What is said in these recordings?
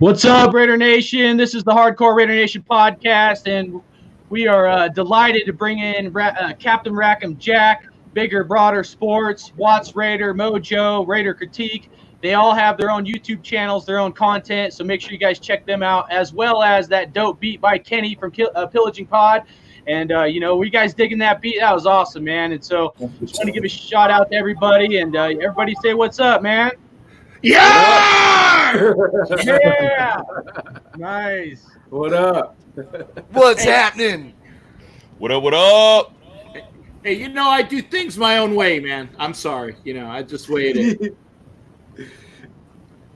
What's up, Raider Nation? This is the Hardcore Raider Nation podcast, and we are delighted to bring in Captain Rackham Jack, Bigger, Broader Sports, WattsRaider, MoJo Raider Critique. They all have their own YouTube channels, their own content, so make sure you guys check them out, as well as that dope beat by Kenny from Pillaging Pod. And, you guys digging that beat? That was awesome, man. And so just want to give a shout out to everybody, and everybody say what's up, man. Yeah! Yeah! Nice. What up? What's happening? What up, what up? Hey, I do things my own way, man. I'm sorry. I just way it is.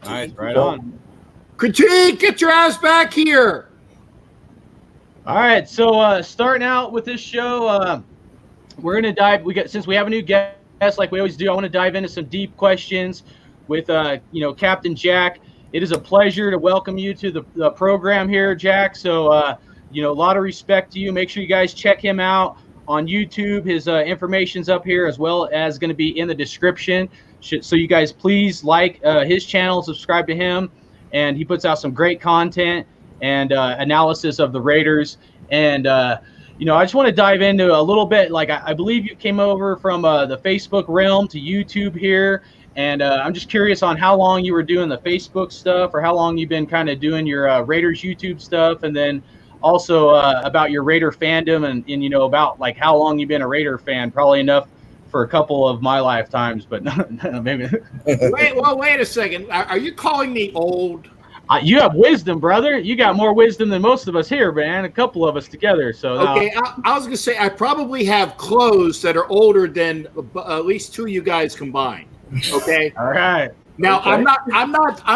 Nice, right on. Critique, get your ass back here. All right, so starting out with this show, we're going to dive, since we have a new guest, like we always do, I want to dive into some deep questions with, Captain Jack. It is a pleasure to welcome you to the program here, Jack. So, a lot of respect to you. Make sure you guys check him out on YouTube. His information's up here, as well as going to be in the description. So you guys please like his channel, subscribe to him, and he puts out some great content and analysis of the Raiders. And, I just want to dive into a little bit. Like, I believe you came over from the Facebook realm to YouTube here. And I'm just curious on how long you were doing the Facebook stuff, or how long you've been kind of doing your Raiders YouTube stuff, and then also about your Raider fandom, and about like how long you've been a Raider fan. Probably enough for a couple of my lifetimes, but maybe. Wait a second. Are you calling me old? You have wisdom, brother. You got more wisdom than most of us here, man. A couple of us together. So okay, I was gonna say I probably have clothes that are older than at least two of you guys combined. Okay. All right. Now okay. I'm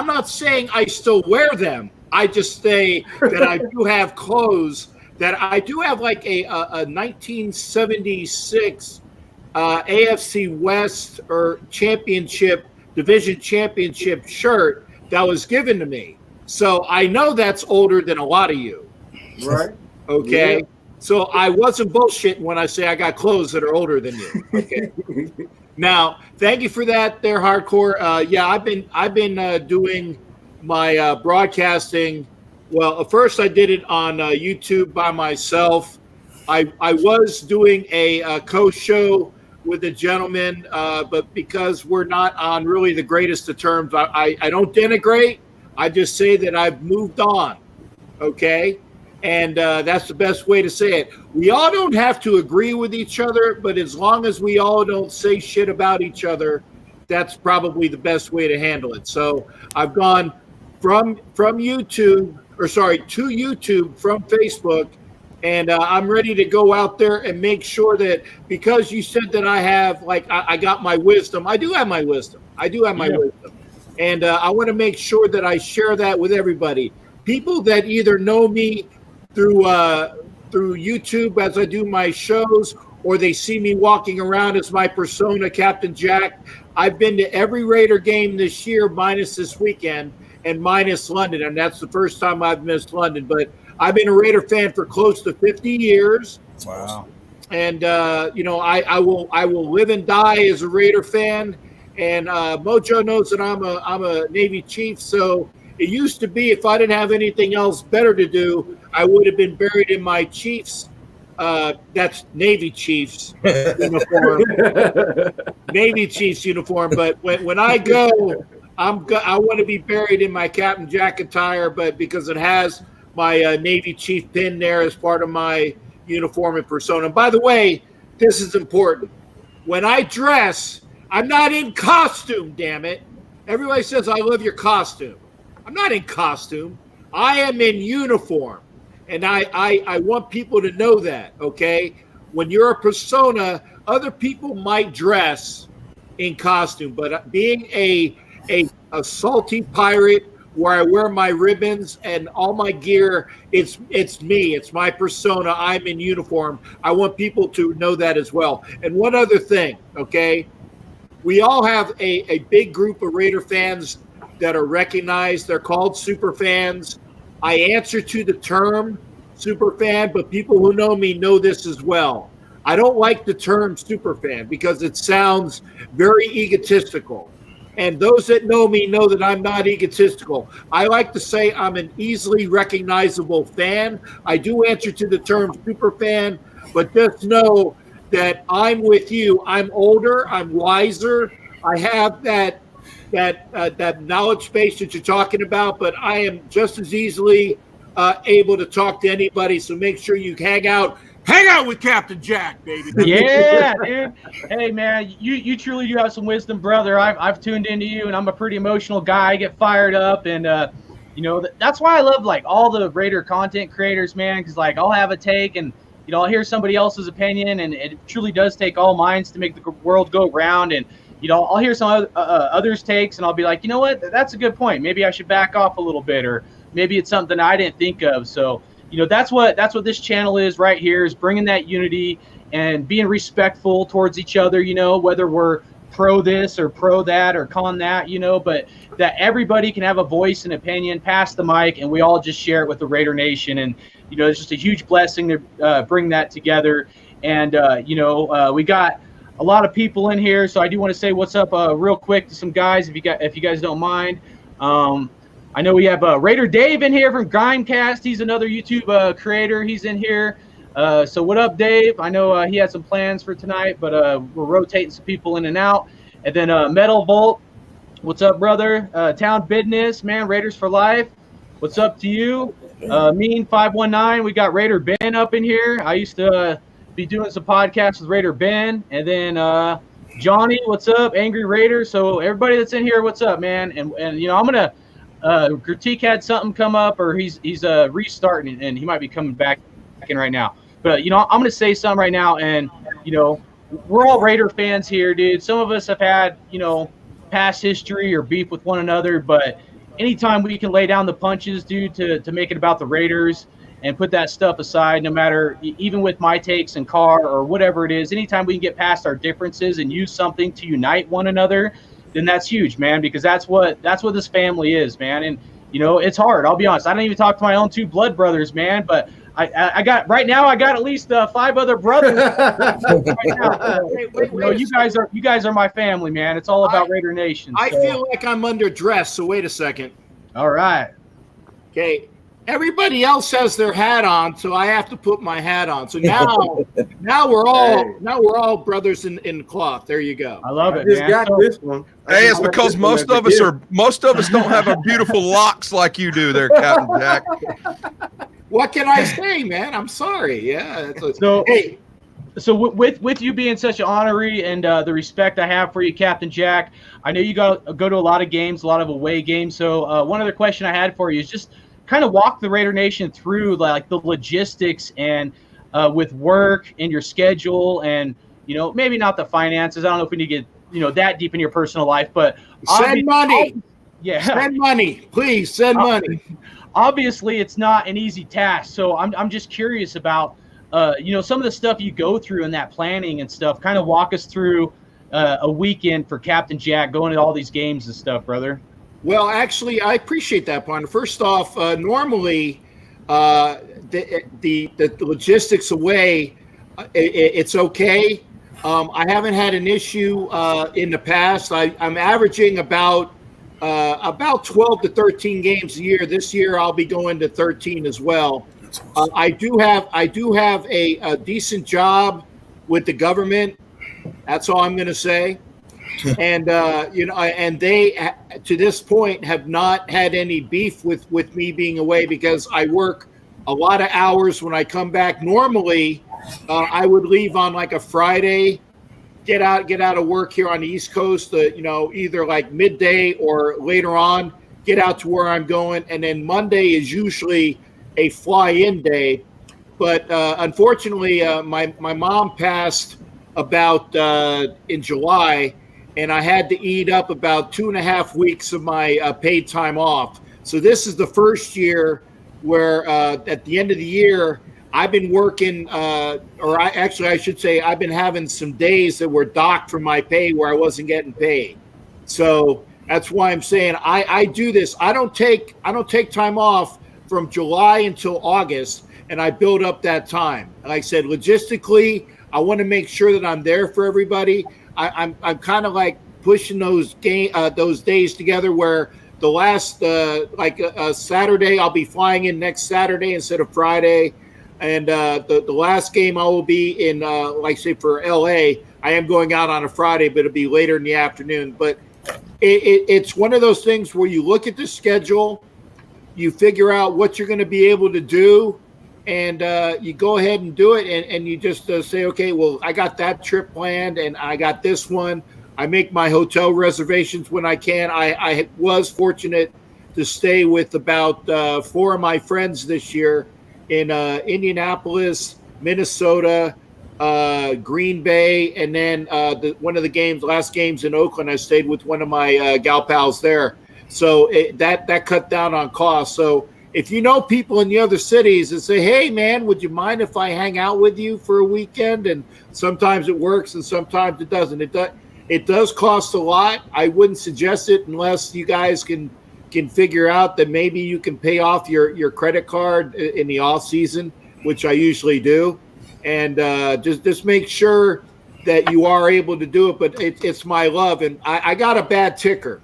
not saying I still wear them. I just say that I do have clothes that I do have, like a 1976 AFC West or division championship shirt that was given to me. So I know that's older than a lot of you. Right. Okay. Yeah. So I wasn't bullshitting when I say I got clothes that are older than you. Okay. Now, thank you for that there, Hardcore. I've been doing my broadcasting. Well, at first I did it on YouTube by myself. I was doing a co-show with a gentleman, but because we're not on really the greatest of terms, I don't denigrate. I just say that I've moved on, okay? And that's the best way to say it. We all don't have to agree with each other, but as long as we all don't say shit about each other, that's probably the best way to handle it. So I've gone to YouTube from Facebook, and I'm ready to go out there and make sure that, because you said that I have, I got my wisdom. I do have my wisdom. Wisdom. And I want to make sure that I share that with everybody. People that either know me through YouTube as I do my shows, or they see me walking around as my persona, Captain Jack. I've been to every Raider game this year, minus this weekend, and minus London, and that's the first time I've missed London. But I've been a Raider fan for close to 50 years. Wow. And I will live and die as a Raider fan. And MoJo knows that I'm a Navy Chief, so it used to be, if I didn't have anything else better to do, I would have been buried in my Chiefs. That's Navy Chiefs uniform. Navy Chiefs uniform. But when I go, I want to be buried in my Captain Jack attire, but because it has my Navy Chief pin there as part of my uniform and persona. And by the way, this is important. When I dress, I'm not in costume, damn it. Everybody says I love your costume. I'm not in costume. I am in uniform. And I want people to know that, okay? When you're a persona, other people might dress in costume, but being a salty pirate where I wear my ribbons and all my gear, it's me. It's my persona. I'm in uniform. I want people to know that as well. And one other thing, okay? We all have a big group of Raider fans that are recognized. They're called super fans. I answer to the term super fan, but people who know me know this as well. I don't like the term super fan because it sounds very egotistical. And those that know me know that I'm not egotistical. I like to say I'm an easily recognizable fan. I do answer to the term super fan, but just know that I'm with you. I'm older. I'm wiser. I have that knowledge space that you're talking about, but I am just as easily able to talk to anybody. So make sure you hang out with Captain Jack, baby. Yeah, dude. Hey, man, you truly do have some wisdom, brother. I've tuned into you, and I'm a pretty emotional guy. I get fired up, and that's why I love like all the Raider content creators, man. Because like I'll have a take, and I'll hear somebody else's opinion, and it truly does take all minds to make the world go round. And I'll hear some others' takes, and I'll be like, you know what, that's a good point. Maybe I should back off a little bit, or maybe it's something I didn't think of. So. That's what this channel is right here, is bringing that unity and being respectful towards each other, whether we're pro this or pro that or con that, but that everybody can have a voice and opinion, pass the mic, and we all just share it with the Raider Nation. And, it's just a huge blessing to bring that together. And, we got a lot of people in here, so I do want to say what's up real quick to some guys, if you guys don't mind. I know we have Raider Dave in here from Grindcast. He's another YouTube creator. He's in here. So what up, Dave? I know he had some plans for tonight, but we're rotating some people in and out. And then Metal Volt. What's up, brother? Town Business, man. Raiders for life. What's up to you? Mean 519. We got Raider Ben up in here. I used to be doing some podcasts with Raider Ben. And then Johnny, what's up? Angry Raider. So everybody that's in here, what's up, man? And I'm going to Critique had something come up, or he's restarting, and he might be coming back in right now. But I'm going to say something right now, and we're all Raider fans here, dude. Some of us have had past history or beef with one another, but anytime we can lay down the punches, dude, to make it about the Raiders and put that stuff aside, no matter, even with my takes and Carr or whatever it is, anytime we can get past our differences and use something to unite one another, then that's huge, man, because that's what this family is, man. And it's hard. I'll be honest. I don't even talk to my own two blood brothers, man. But I got at least 5 other brothers. Right now. You guys are my family, man. It's all about Raider Nation. I feel like I'm underdressed. So wait a second. All right. Okay. Everybody else has their hat on, so I have to put my hat on. So now we're all brothers in cloth. There you go. I love it. Just got this one. Hey, it's because most of us don't have a beautiful locks like you do, there, Captain Jack. What can I say, man? I'm sorry. Yeah. Hey. So with you being such an honoree and the respect I have for you, Captain Jack, I know you go to a lot of games, a lot of away games. So one other question I had for you is just kind of walk the Raider Nation through like the logistics and with work and your schedule and maybe not the finances. I don't know if we need to get that deep in your personal life, but send money. Yeah, send money, please send money. Obviously, it's not an easy task, so I'm just curious about some of the stuff you go through in that planning and stuff. Kind of walk us through a weekend for Captain Jack going to all these games and stuff, brother. Well, actually, I appreciate that, partner. First off, normally the logistics away, it's okay. I haven't had an issue in the past. I'm averaging about 12 to 13 games a year. This year, I'll be going to 13 as well. I do have a decent job with the government. That's all I'm going to say. And and they to this point have not had any beef with me being away because I work a lot of hours when I come back. Normally, I would leave on like a Friday, get out of work here on the East Coast, either like midday or later on, get out to where I'm going, and then Monday is usually a fly-in day. But unfortunately, my mom passed about in July. And I had to eat up about 2.5 weeks of my paid time off. So this is the first year where at the end of the year, I've been working, I should say, I've been having some days that were docked from my pay where I wasn't getting paid. So that's why I'm saying I do this. I don't take time off from July until August, and I build up that time. Like I said, logistically, I want to make sure that I'm there for everybody. I'm kind of like pushing those days together where the last Saturday I'll be flying in next Saturday instead of Friday, and the last game I will be in for LA. I am going out on a Friday, but it'll be later in the afternoon. But it's one of those things where you look at the schedule, you figure out what you're going to be able to do, and you go ahead and do it, and you just say, okay, well, I got that trip planned, and I got this one. I make my hotel reservations when I can. I was fortunate to stay with about 4 of my friends this year in Indianapolis, Minnesota, Green Bay, and then one of the last games in Oakland, I stayed with one of my gal pals there. So that cut down on costs. So if you know people in the other cities and say, hey, man, would you mind if I hang out with you for a weekend? And sometimes it works and sometimes it doesn't. It does cost a lot. I wouldn't suggest it unless you guys can figure out that maybe you can pay off your credit card in the off season, which I usually do. And just make sure that you are able to do it. But it's my love, and I got a bad ticker.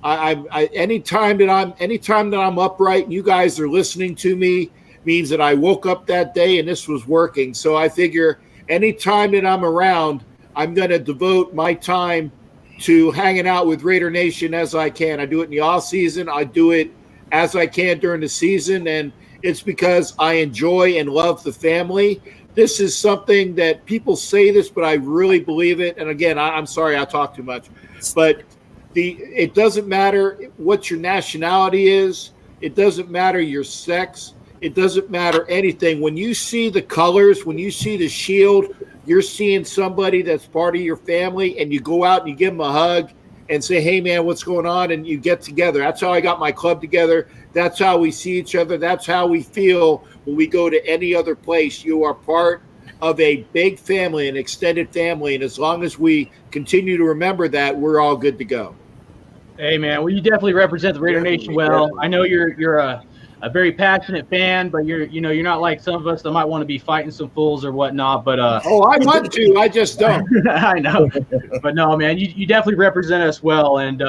Anytime that I'm upright and you guys are listening to me means that I woke up that day and this was working. So I figure anytime that I'm around, I'm going to devote my time to hanging out with Raider Nation as I can. I do it in the off season. I do it as I can during the season, and it's because I enjoy and love the family. This is something that people say this, but I really believe it. And again, I'm sorry I talk too much, but it doesn't matter what your nationality is. It doesn't matter your sex. It doesn't matter anything. When you see the colors, when you see the shield, you're seeing somebody that's part of your family, and you go out and you give them a hug and say, hey, man, what's going on? And you get together. That's how I got my club together. That's how we see each other. That's how we feel when we go to any other place. You are part of a big family, an extended family, and as long as we continue to remember that, we're all good to go. Hey, man, well, you definitely represent the Raider Nation well. I know you're a very passionate fan, but you're not like some of us that might want to be fighting some fools or whatnot. But I want to, I just don't. I know, but no, man, you definitely represent us well. And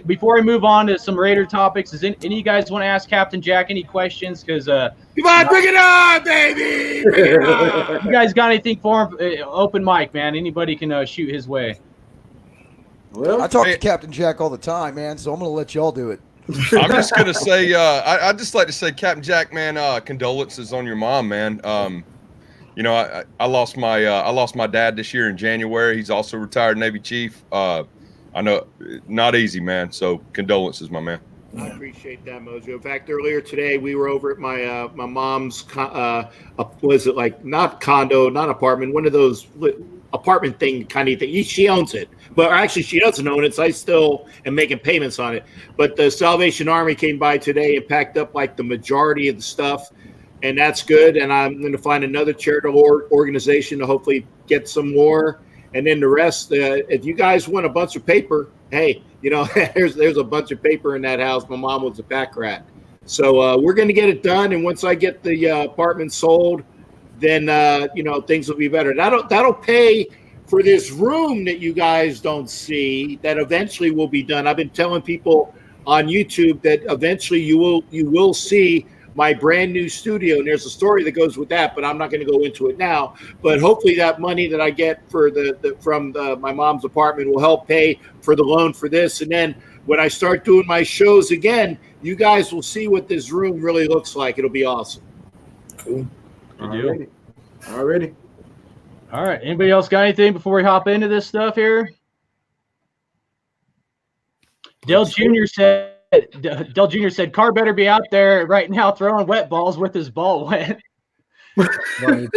before I move on to some Raider topics, does any of you guys want to ask Captain Jack any questions? Because come on, bring it on, baby! Bring it on. You guys got anything for him? Open mic, man. Anybody can shoot his way. Well, I talk to Captain Jack all the time, man. So I'm gonna let y'all do it. I'm just gonna say, I'd just like to say, Captain Jack, man, condolences on your mom, man. I lost my dad this year in January. He's also retired Navy chief. I know, not easy, man. So condolences, my man. I appreciate that, Mojo. In fact, earlier today we were over at my mom's. Was it like not condo, not apartment, one of those apartment thing kind of thing. She owns it, but actually she doesn't own it, so I still am making payments on it. But the Salvation Army came by today and packed up like the majority of the stuff, and that's good. And I'm going to find another charitable organization to hopefully get some more, and then the rest. If you guys want a bunch of paper, hey, there's a bunch of paper in that house. My mom was a pack rat, so we're going to get it done. And once I get the apartment sold, then things will be better. That'll pay for this room that you guys don't see. That eventually will be done. I've been telling people on YouTube that eventually you will see my brand new studio, and there's a story that goes with that, but I'm not going to go into it now. But hopefully that money that I get for from my mom's apartment will help pay for the loan for this. And then when I start doing my shows again, you guys will see what this room really looks like. It'll be awesome. Cool. Already. All right. Anybody else got anything before we hop into this stuff here? Dale Jr. said Carr better be out there right now throwing wet balls with his ball wet. And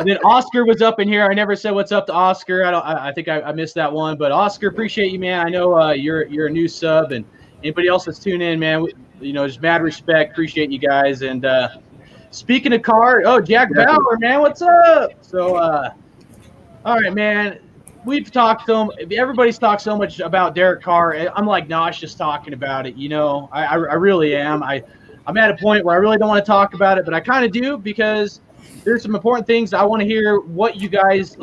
then Oscar was up in here. I never said what's up to Oscar. I think I missed that one. But Oscar, appreciate you, man. I know you're a new sub, and anybody else that's tuning in, man, just mad respect. Appreciate you guys. And speaking of Carr, Jack Bauer, man, what's up? So, all right, man. We've talked everybody's talked so much about Derek Carr. I'm like nauseous talking about it. I really am. I'm at a point where I really don't want to talk about it, but I kind of do because there's some important things I want to hear what you guys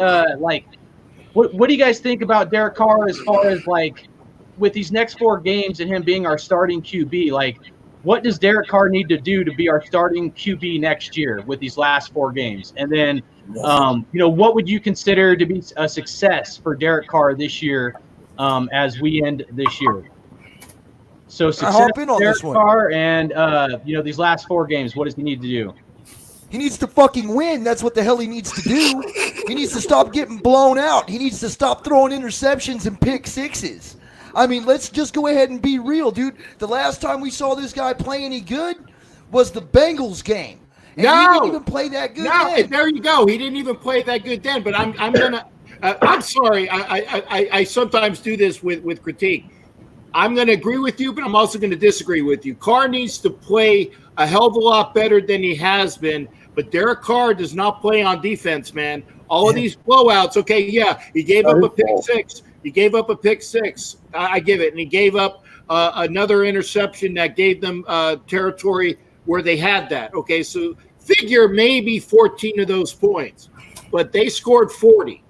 What do you guys think about Derek Carr as far as like with these next 4 games and him being our starting QB? Like, what does Derek Carr need to do to be our starting QB next year with these last 4 games? And then, what would you consider to be a success for Derek Carr this year as we end this year? So success for Derek Carr and, these last 4 games, what does he need to do? He needs to fucking win. That's what the hell he needs to do. He needs to stop getting blown out. He needs to stop throwing interceptions and pick sixes. I mean, let's just go ahead and be real, dude. The last time we saw this guy play any good was the Bengals game. And he didn't even play that good then. There you go. He didn't even play that good then. But I'm sorry. I sometimes do this with critique. I'm going to agree with you, but I'm also going to disagree with you. Carr needs to play a hell of a lot better than he has been. But Derek Carr does not play on defense, man. All of these blowouts. Okay, yeah, he gave up a pick 6. He gave up a pick 6. I give it. And he gave up another interception that gave them territory where they had that. Okay, so figure maybe 14 of those points. But they scored 40.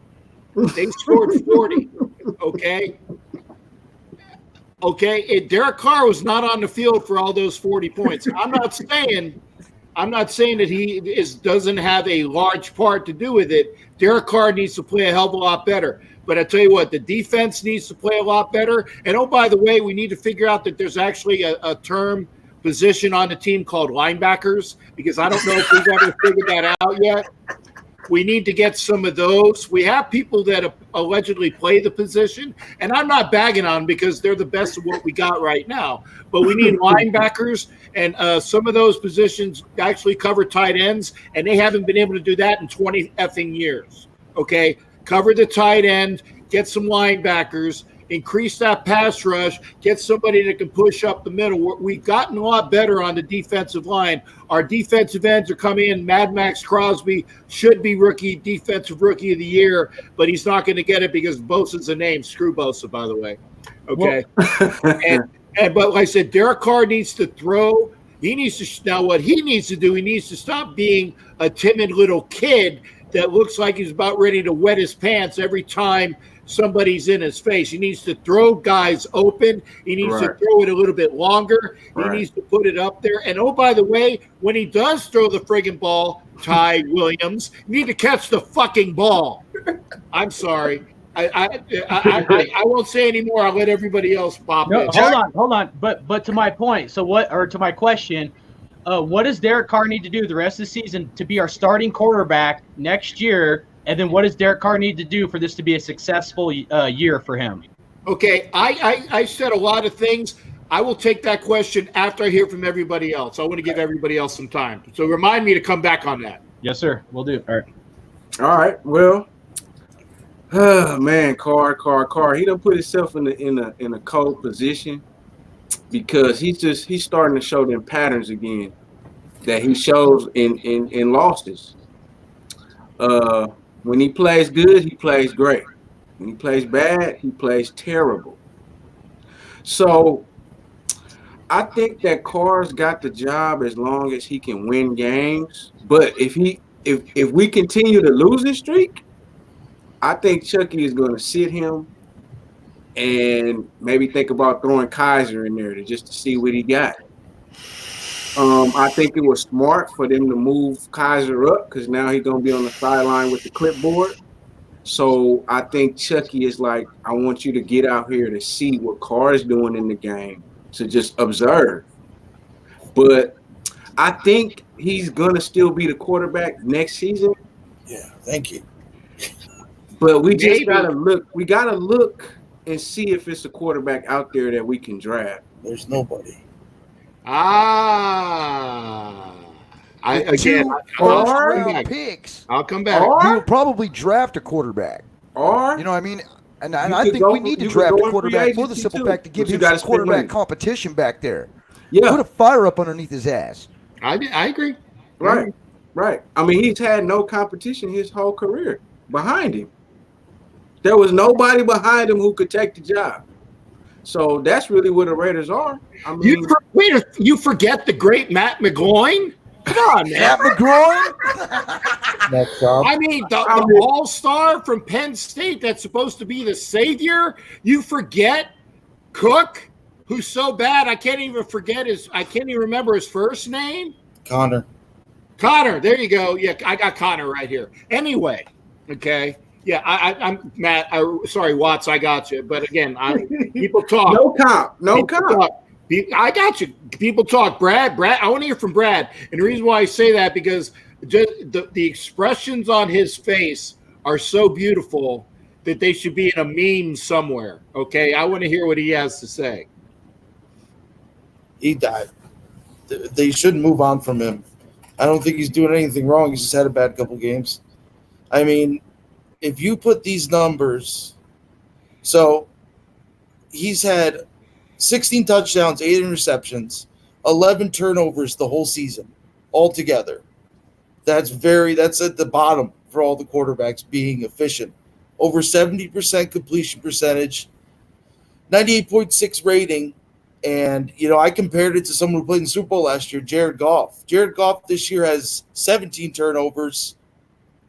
They scored 40. Okay? Okay, Derek Carr was not on the field for all those 40 points. I'm not saying that he doesn't have a large part to do with it. Derek Carr needs to play a hell of a lot better. But I tell you what, the defense needs to play a lot better. And oh, by the way, we need to figure out that there's actually a term position on the team called linebackers, because I don't know if we've ever figured that out yet. We need to get some of those. We have people that allegedly play the position, and I'm not bagging on them because they're the best of what we got right now. But we need linebackers, and some of those positions actually cover tight ends, and they haven't been able to do that in 20 effing years. Okay, cover the tight end, get some linebackers, increase that pass rush, get somebody that can push up the middle. We've gotten a lot better on the defensive line. Our defensive ends are coming in. Mad Max Crosby should be defensive rookie of the year, but he's not going to get it because Bosa's a name. Screw Bosa, by the way. Okay. But like I said, Derek Carr needs to throw. Now what he needs to do, he needs to stop being a timid little kid that looks like he's about ready to wet his pants every time somebody's in his face. He needs to throw guys open. He needs to throw it a little bit longer. He needs to put it up there. And, oh, by the way, when he does throw the friggin' ball, Ty Williams, you need to catch the fucking ball. I'm sorry. I won't say anymore. I'll let everybody else pop in. Hold on. But to my point, to my question, what does Derek Carr need to do the rest of the season to be our starting quarterback next year? And then what does Derek Carr need to do for this to be a successful year for him? Okay, I said a lot of things. I will take that question after I hear from everybody else. I want to give everybody else some time. So remind me to come back on that. Yes, sir. We'll do. All right. All right. Well, man, Carr. He done put himself in a cold position because he's starting to show them patterns again that he shows in losses. When he plays good, he plays great. When he plays bad, he plays terrible. So I think that Carr's got the job as long as he can win games. But if we continue to lose this streak, I think Chucky is going to sit him and maybe think about throwing Kaiser in there to see what he got. I think it was smart for them to move Kaiser up because now he's going to be on the sideline with the clipboard. So I think Chucky is like, I want you to get out here to see what Carr is doing in the game, to just observe. But I think he's going to still be the quarterback next season. Yeah, thank you. But we just got to look. We got to look and see if it's a quarterback out there that we can draft. There's nobody. I'll come back. We will probably draft a quarterback. Or you know what I mean? And I think we need to draft a quarterback for the simple fact to give him some quarterback competition back there. Yeah. Put a fire up underneath his ass. I agree. Right. I mean, he's had no competition his whole career behind him. There was nobody behind him who could take the job. So that's really what the Raiders are. I mean, you forget the great Matt McGloin? Come on, man. Matt McGloin? Next up. I mean, the all-star from Penn State that's supposed to be the savior. You forget Cook, who's so bad I can't even remember his first name. Connor. There you go. Yeah, I got Connor right here. Anyway, okay. Yeah, I'm Matt. Sorry, Watts, I got you. But again, people talk. No cop. I got you. People talk. Brad. I want to hear from Brad. And the reason why I say that because just the expressions on his face are so beautiful that they should be in a meme somewhere. Okay, I want to hear what he has to say. He died. They shouldn't move on from him. I don't think he's doing anything wrong. He's just had a bad couple games. I mean, if you put these numbers, so he's had 16 touchdowns, 8 interceptions, 11 turnovers the whole season altogether. That's at the bottom for all the quarterbacks being efficient. Over 70% completion percentage, 98.6 rating. And, I compared it to someone who played in the Super Bowl last year, Jared Goff. Jared Goff this year has 17 turnovers,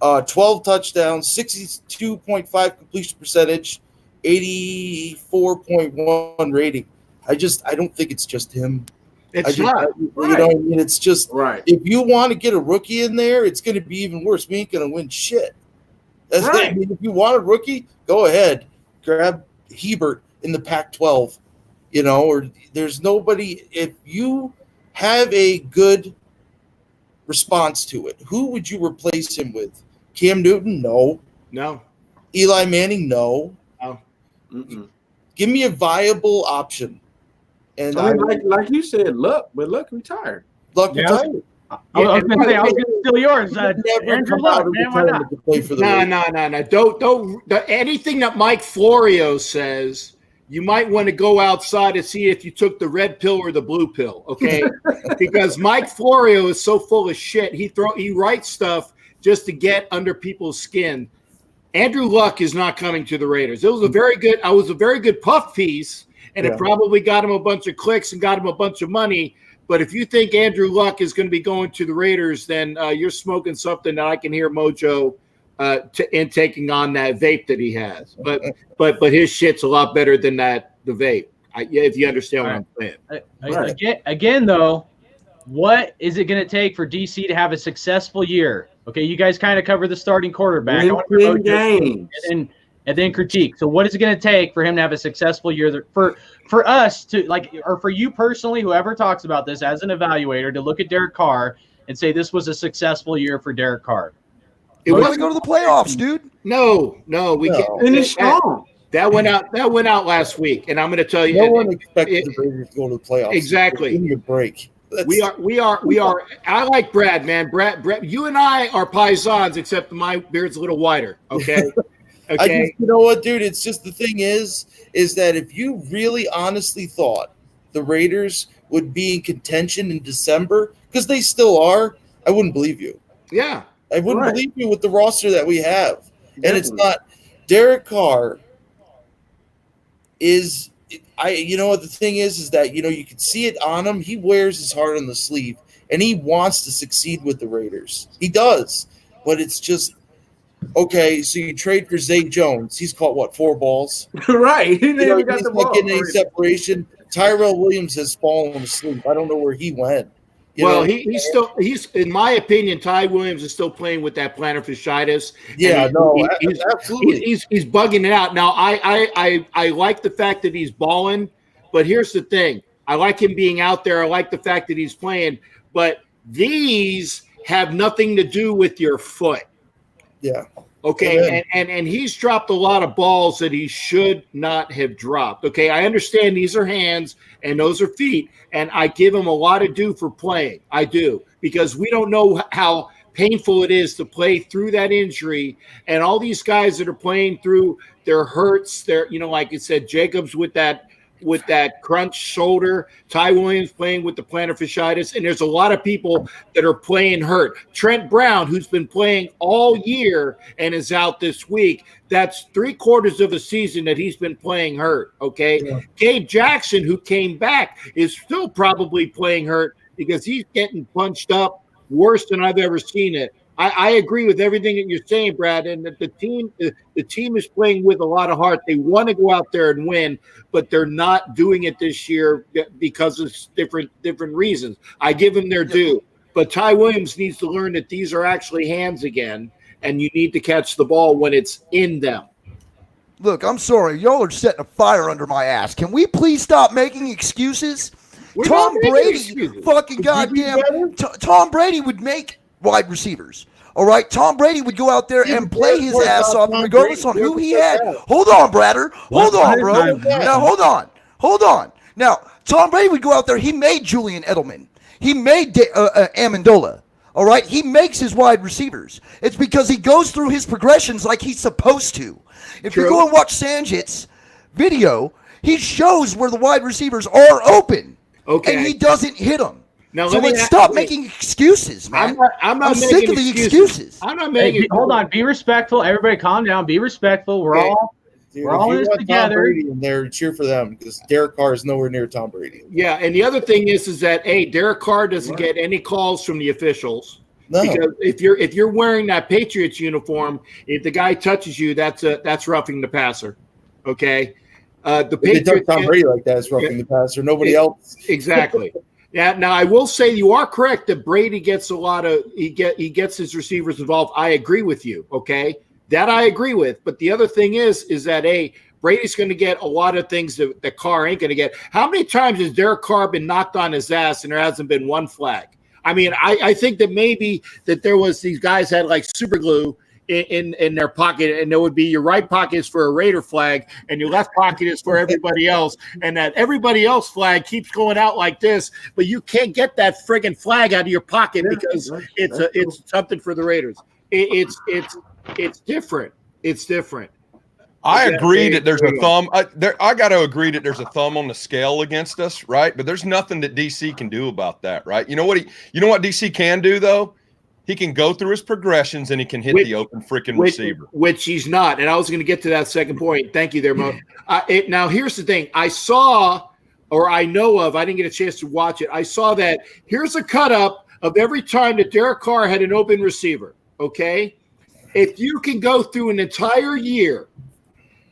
12 touchdowns, 62.5 completion percentage, 84.1 rating. I don't think it's just him. It's not. Right. I mean? It's just right. If you want to get a rookie in there, it's going to be even worse. We ain't going to win shit. Right. I mean, if you want a rookie, go ahead. Grab Hebert in the Pac-12. Or there's nobody. If you have a good response to it, who would you replace him with? Cam Newton? No. Eli Manning? No. Mm-mm. Give me a viable option. And like you said, Luck retired. Luck retired. I was going to say, I was going to steal yours. Andrew Luck, man, why not? No. Don't anything that Mike Florio says. You might want to go outside and see if you took the red pill or the blue pill, okay? Because Mike Florio is so full of shit. He writes stuff just to get under people's skin. Andrew Luck is not coming to the Raiders. It was a very good puff piece, and it probably got him a bunch of clicks and got him a bunch of money. But if you think Andrew Luck is going to be going to the Raiders, then you're smoking something that I can hear MoJo in taking on that vape that he has. But his shit's a lot better than the vape. If you understand what I'm saying. Again, though, what is it going to take for DC to have a successful year? Okay, you guys kind of cover the starting quarterback. Win games. And then critique. So what is it going to take for him to have a successful year? For us to or for you personally, whoever talks about this as an evaluator, to look at Derek Carr and say this was a successful year for Derek Carr. It was to go to the playoffs, dude. No, we can't finish strong. That went out last week, and I'm going to tell you. No one expected the Raiders to go to the playoffs. Exactly. Give me a break. We are. I like Brad, man. Brad, you and I are paisans, except my beard's a little wider. Okay. Okay. You know what, dude? It's just the thing is that if you really honestly thought the Raiders would be in contention in December, because they still are, I wouldn't believe you. Yeah. I wouldn't believe you with the roster that we have. And it's not Derek Carr is what the thing is that you can see it on him. He wears his heart on the sleeve and he wants to succeed with the Raiders. He does. But it's just okay, so you trade for Zay Jones. He's caught 4 balls? Right. He never got he's the not ball. getting any separation. Tyrell Williams has fallen asleep. I don't know where he went. He's in my opinion, Ty Williams is still playing with that plantar fasciitis. Yeah, absolutely. He's bugging it out. Now, I like the fact that he's balling, but here's the thing. I like him being out there. I like the fact that he's playing, but these have nothing to do with your foot. Yeah. Okay, and he's dropped a lot of balls that he should not have dropped. Okay, I understand these are hands and those are feet, and I give him a lot of due for playing. I do, because we don't know how painful it is to play through that injury, and all these guys that are playing through their hurts, like I said, Jacobs with that crunch shoulder, Ty Williams playing with the plantar fasciitis, and there's a lot of people that are playing hurt. Trent Brown, who's been playing all year and is out this week, that's 3/4 of the season that he's been playing hurt, okay? Yeah. Gabe Jackson, who came back, is still probably playing hurt because he's getting punched up worse than I've ever seen it I agree with everything that you're saying, Brad, and that the team is playing with a lot of heart. They want to go out there and win, but they're not doing it this year because of different reasons. I give them their due, but Ty Williams needs to learn that these are actually hands again, and you need to catch the ball when it's in them. Look, I'm sorry. Y'all are setting a fire under my ass. Can we please stop making excuses? Tom Brady, fucking goddamn, Tom Brady would make wide receivers. All right, Tom Brady would go out there and play his ass off, regardless on who he had. Hold on, Bradder. Hold on, bro. Now, hold on. Now, Tom Brady would go out there. He made Julian Edelman. He made Amendola. All right, he makes his wide receivers. It's because he goes through his progressions like he's supposed to. If you go and watch Sanjit's video, he shows where the wide receivers are open. Okay. And he doesn't hit them. Now, so let's stop making excuses, man. I'm sick of the excuses. I'm not making excuses. Hold on. Be respectful. Everybody calm down. Be respectful. We're all in this together. Tom Brady in there, cheer for them because Derek Carr is nowhere near Tom Brady. Yeah, and the other thing is that, Derek Carr doesn't get any calls from the officials. No. Because if you're wearing that Patriots uniform, if the guy touches you, that's roughing the passer. Okay? The Patriots Tom Brady like that is roughing the passer. Nobody else. Exactly. Yeah. Now I will say you are correct that Brady gets a lot of he gets his receivers involved. I agree with you. Okay, that I agree with. But the other thing is that Brady's going to get a lot of things that Carr ain't going to get. How many times has Derek Carr been knocked on his ass and there hasn't been one flag? I mean, I think that maybe that there was these guys had like super glue in their pocket, and there would be your right pocket is for a Raider flag and your left pocket is for everybody else, and that everybody else flag keeps going out like this, but you can't get that friggin' flag out of your pocket because it's something for the Raiders. It's different. It's different. I agree that there's a thumb. I got to agree that there's a thumb on the scale against us, right? But there's nothing that DC can do about that, right? You know what DC can do though? He can go through his progressions and he can hit the open freaking receiver. Which he's not. And I was going to get to that second point. Thank you there, Mo. Now, here's the thing. I saw, or I know of, I didn't get a chance to watch it. I saw that here's a cut up of every time that Derek Carr had an open receiver, okay? If you can go through an entire year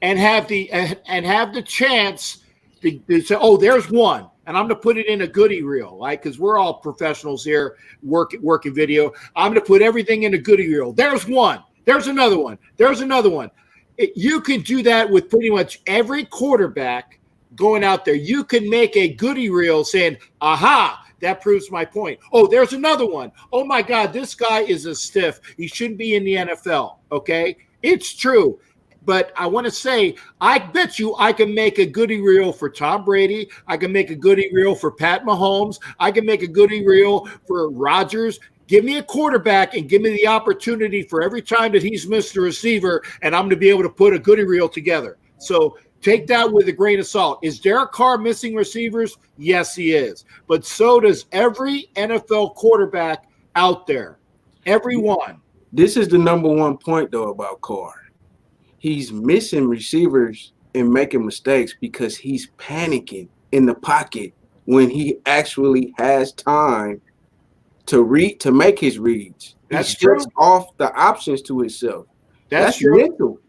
and have the chance to say, oh, there's one. And I'm going to put it in a goodie reel, right? Because we're all professionals here working video. I'm going to put everything in a goodie reel. There's one. There's another one. There's another one. You can do that with pretty much every quarterback going out there. You can make a goodie reel saying, aha, that proves my point. Oh, there's another one. Oh, my God, this guy is a stiff. He shouldn't be in the NFL, okay? It's true. But I want to say, I bet you I can make a goodie reel for Tom Brady. I can make a goodie reel for Pat Mahomes. I can make a goodie reel for Rodgers. Give me a quarterback and give me the opportunity for every time that he's missed a receiver, and I'm going to be able to put a goodie reel together. So take that with a grain of salt. Is Derek Carr missing receivers? Yes, he is. But so does every NFL quarterback out there. Every one. This is the number one point, though, about Carr. He's missing receivers and making mistakes because he's panicking in the pocket when he actually has time to make his reads. That's true. He off the options to himself. That's true. Mental.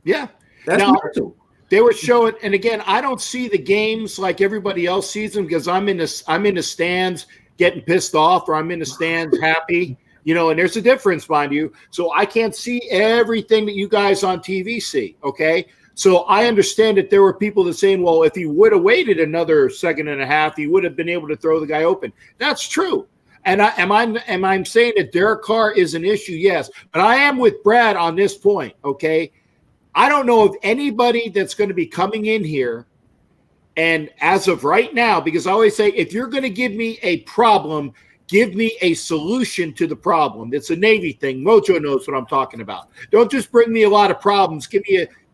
Yeah. That's mental. They were showing, and again, I don't see the games like everybody else sees them because I'm in the stands getting pissed off, or I'm in the stands happy. You know, and there's a difference, mind you. So I can't see everything that you guys on TV see, okay? So I understand that there were people that saying, well, if he would have waited another second and a half, he would have been able to throw the guy open. That's true. And am I saying that Derek Carr is an issue? Yes. But I am with Brad on this point, okay? I don't know of anybody that's going to be coming in here, and as of right now, because I always say, if you're going to give me a problem, give me a solution to the problem. It's a Navy thing. Mojo knows what I'm talking about. Don't just bring me a lot of problems. Give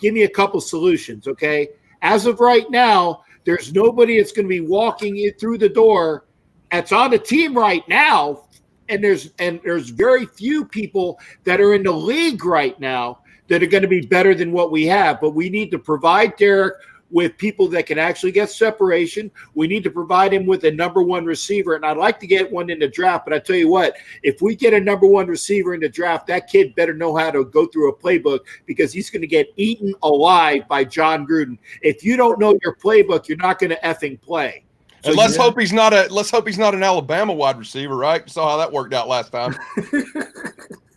me a couple solutions, okay? As of right now, there's nobody that's going to be walking in through the door that's on the team right now, and there's very few people that are in the league right now that are going to be better than what we have. But we need to provide Derek with people that can actually get separation. We need to provide him with a number one receiver, and I'd like to get one in the draft. But I tell you what, if we get a number one receiver in the draft, that kid better know how to go through a playbook, because he's going to get eaten alive by John Gruden. If you don't know your playbook, you're not going to effing play. So let's hope he's not an Alabama wide receiver, right? You saw how that worked out last time.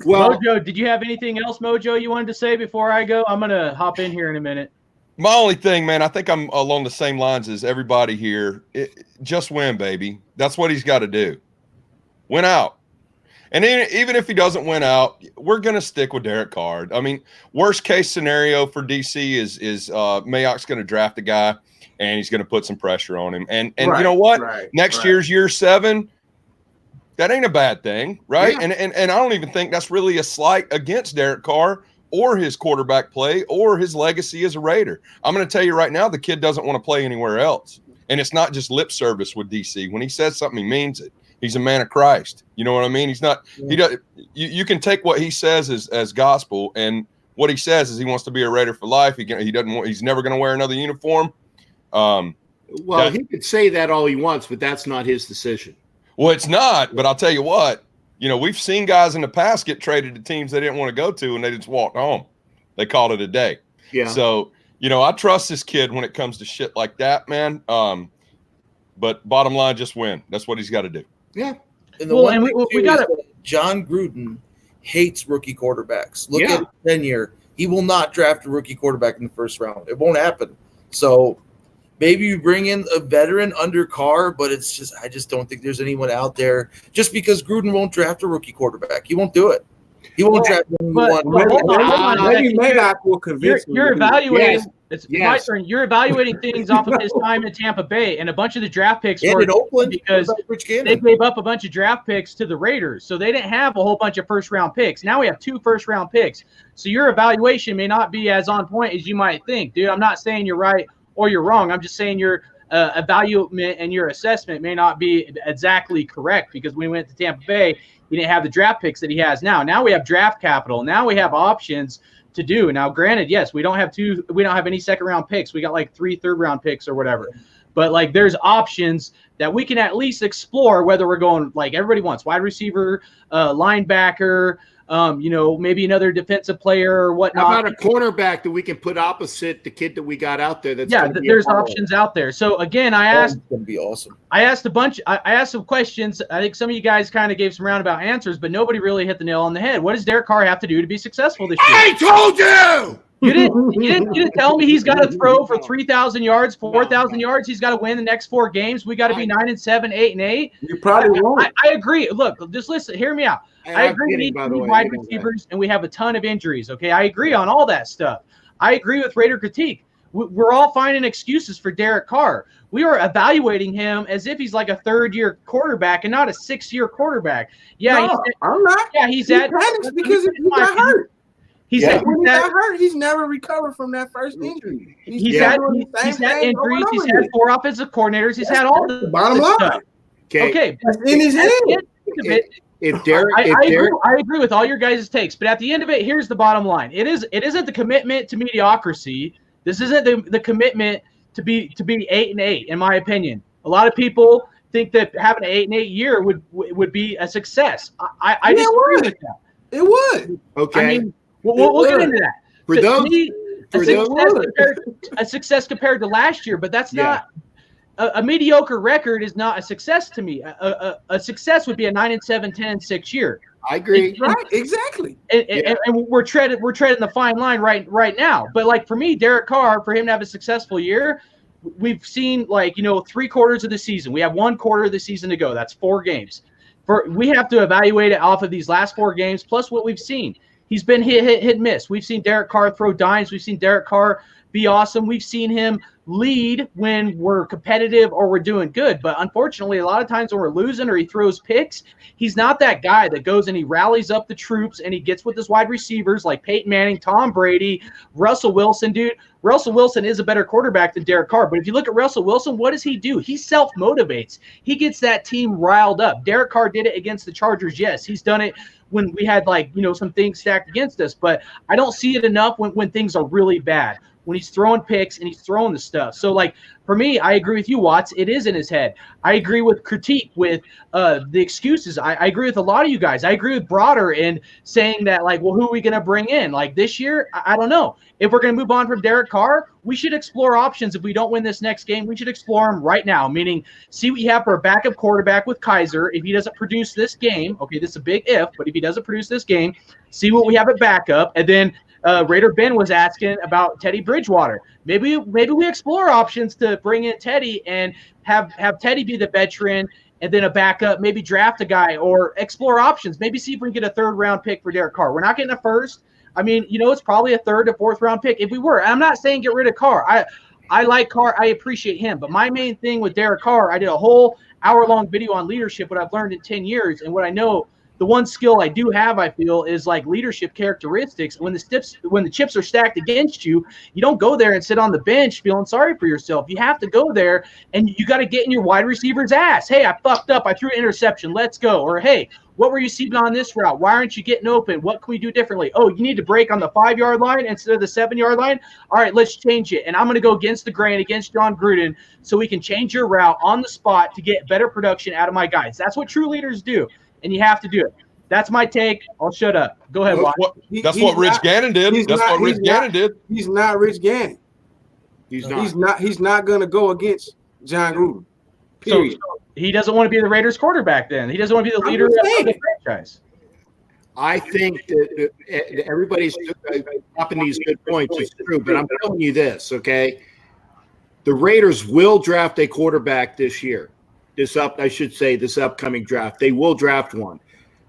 Well, Mojo, did you have anything else, Mojo, you wanted to say before I go? I'm gonna hop in here in a minute. My only thing, man, I think I'm along the same lines as everybody here. Just win, baby. That's what he's got to do. Win out. And even if he doesn't win out, we're going to stick with Derek Carr. I mean, worst case scenario for DC is Mayock's going to draft a guy, and he's going to put some pressure on him. And Right, you know what? right, Next right. year's year 7. That ain't a bad thing, right? Yeah. And I don't even think that's really a slight against Derek Carr or his quarterback play or his legacy as a Raider. I'm going to tell you right now, the kid doesn't want to play anywhere else. And it's not just lip service with DC. When he says something, he means it. He's a man of Christ. You know what I mean? He's not. Yeah. He does. You can take what he says as gospel, and what he says is he wants to be a Raider for life. He doesn't want. He's never going to wear another uniform. Well, he could say that all he wants, but that's not his decision. Well, it's not. But I'll tell you what. You know, we've seen guys in the past get traded to teams they didn't want to go to, and they just walked home. They called it a day. Yeah. So, you know, I trust this kid when it comes to shit like that, man. But bottom line, just win. That's what he's got to do. Yeah. And the one thing we got John Gruden hates rookie quarterbacks. Look at his tenure. He will not draft a rookie quarterback in the first round. It won't happen. So maybe you bring in a veteran under Carr, but I just don't think there's anyone out there. Just because Gruden won't draft a rookie quarterback, he won't do it. He won't draft anyone. Maybe Mayock will convince me. You're evaluating. Yes. It's my turn. You're evaluating things off of his time in Tampa Bay, and a bunch of the draft picks and were in Oakland because they gave up a bunch of draft picks to the Raiders, so they didn't have a whole bunch of first-round picks. Now we have 2 first-round picks, so your evaluation may not be as on point as you might think, dude. I'm not saying you're right or you're wrong. I'm just saying your evaluation and your assessment may not be exactly correct, because when we went to Tampa Bay, he didn't have the draft picks that he has now. Now we have draft capital. Now we have options to do. Now, granted, yes, we don't have any second-round picks. We got like 3 third-round picks or whatever. But like, there's options that we can at least explore, whether we're going like everybody wants, wide receiver, linebacker, maybe another defensive player or whatnot. How about a cornerback that we can put opposite the kid that we got out there? There's options out there. So again, it's going to be awesome. I asked some questions. I think some of you guys kind of gave some roundabout answers, but nobody really hit the nail on the head. What does Derek Carr have to do to be successful this year? I told you! You didn't tell me he's got to throw for 3,000 yards, 4,000 yards. He's got to win the next 4 games. We got to be 9-7, 8-8. You probably won't. I agree. Look, just listen. Hear me out. I agree we need wide receivers, and we have a ton of injuries. Okay, I agree on all that stuff. I agree with Raider critique. We're all finding excuses for Derek Carr. We are evaluating him as if he's like a 3rd-year quarterback and not a 6th-year quarterback. Yeah, no, I'm not. Yeah, he's because he got hurt. When he got hurt, he's never recovered from that first injury. He's had injuries. He's had 4 offensive coordinators. He's had all the bottom line. Stuff. Okay, in his head. I agree with all your guys' takes, but at the end of it, here's the bottom line: it isn't the commitment to mediocrity. This isn't the commitment to be 8-8, in my opinion. A lot of people think that having an 8-8 year would be a success. I disagree with that. It would. Okay. I mean, we'll get into that. A success compared to last year, but that's not a mediocre record is not a success to me. A success would be a 9-7, 10-6 year. I agree. Right, exactly. And we're treading the fine line right now. But like for me, Derek Carr, for him to have a successful year, we've seen 3 quarters of the season. We have 1 quarter of the season to go. That's 4 games. We have to evaluate it off of these last 4 games plus what we've seen. He's been hit, miss. We've seen Derek Carr throw dimes. We've seen Derek Carr be awesome. We've seen him lead when we're competitive or we're doing good. But unfortunately, a lot of times when we're losing or he throws picks, he's not that guy that goes and he rallies up the troops and he gets with his wide receivers like Peyton Manning, Tom Brady, Russell Wilson. Dude, Russell Wilson is a better quarterback than Derek Carr. But if you look at Russell Wilson, what does he do? He self-motivates. He gets that team riled up. Derek Carr did it against the Chargers. Yes, he's done it when we had some things stacked against us. But I don't see it enough when things are really bad. when he's throwing picks and he's throwing the stuff. So, like, for me, I agree with you, Watts. It is in his head. I agree with critique, with the excuses. I agree with a lot of you guys. I agree with Broader in saying that, like, well, who are we going to bring in? Like, this year, I don't know. If we're going to move on from Derek Carr, we should explore options. If we don't win this next game, we should explore them right now, meaning see what you have for a backup quarterback with Kaiser. If he doesn't produce this game, okay, this is a big if, but if he doesn't produce this game, see what we have at backup. And then Raider Ben was asking about Teddy Bridgewater. Maybe we explore options to bring in Teddy and have Teddy be the veteran and then a backup, maybe draft a guy or explore options. Maybe see if we can get a 3rd round pick for Derek Carr. We're not getting a first. I mean, it's probably a 3rd to 4th round pick if we were. I'm not saying get rid of Carr. I like Carr. I appreciate him. But my main thing with Derek Carr, I did a whole hour-long video on leadership, what I've learned in 10 years. And what I know, the one skill I do have, I feel, is like leadership characteristics. When the chips are stacked against you, you don't go there and sit on the bench feeling sorry for yourself. You have to go there and you got to get in your wide receiver's ass. Hey, I fucked up. I threw an interception. Let's go. Or, hey, what were you seeing on this route? Why aren't you getting open? What can we do differently? Oh, you need to break on the 5-yard line instead of the 7-yard line? All right, let's change it. And I'm going to go against the grain, against John Gruden, so we can change your route on the spot to get better production out of my guys. That's what true leaders do, and you have to do it. That's my take. I'll shut up. Go ahead, Watt. That's what Rich Gannon did. He's not Rich Gannon. He's not going to go against John Gruden. Period. So he doesn't want to be the Raiders quarterback then. He doesn't want to be the leader of the franchise. I think that everybody's dropping these good points. It's true, but I'm telling you this, okay? The Raiders will draft a quarterback this year. This upcoming draft. They will draft one.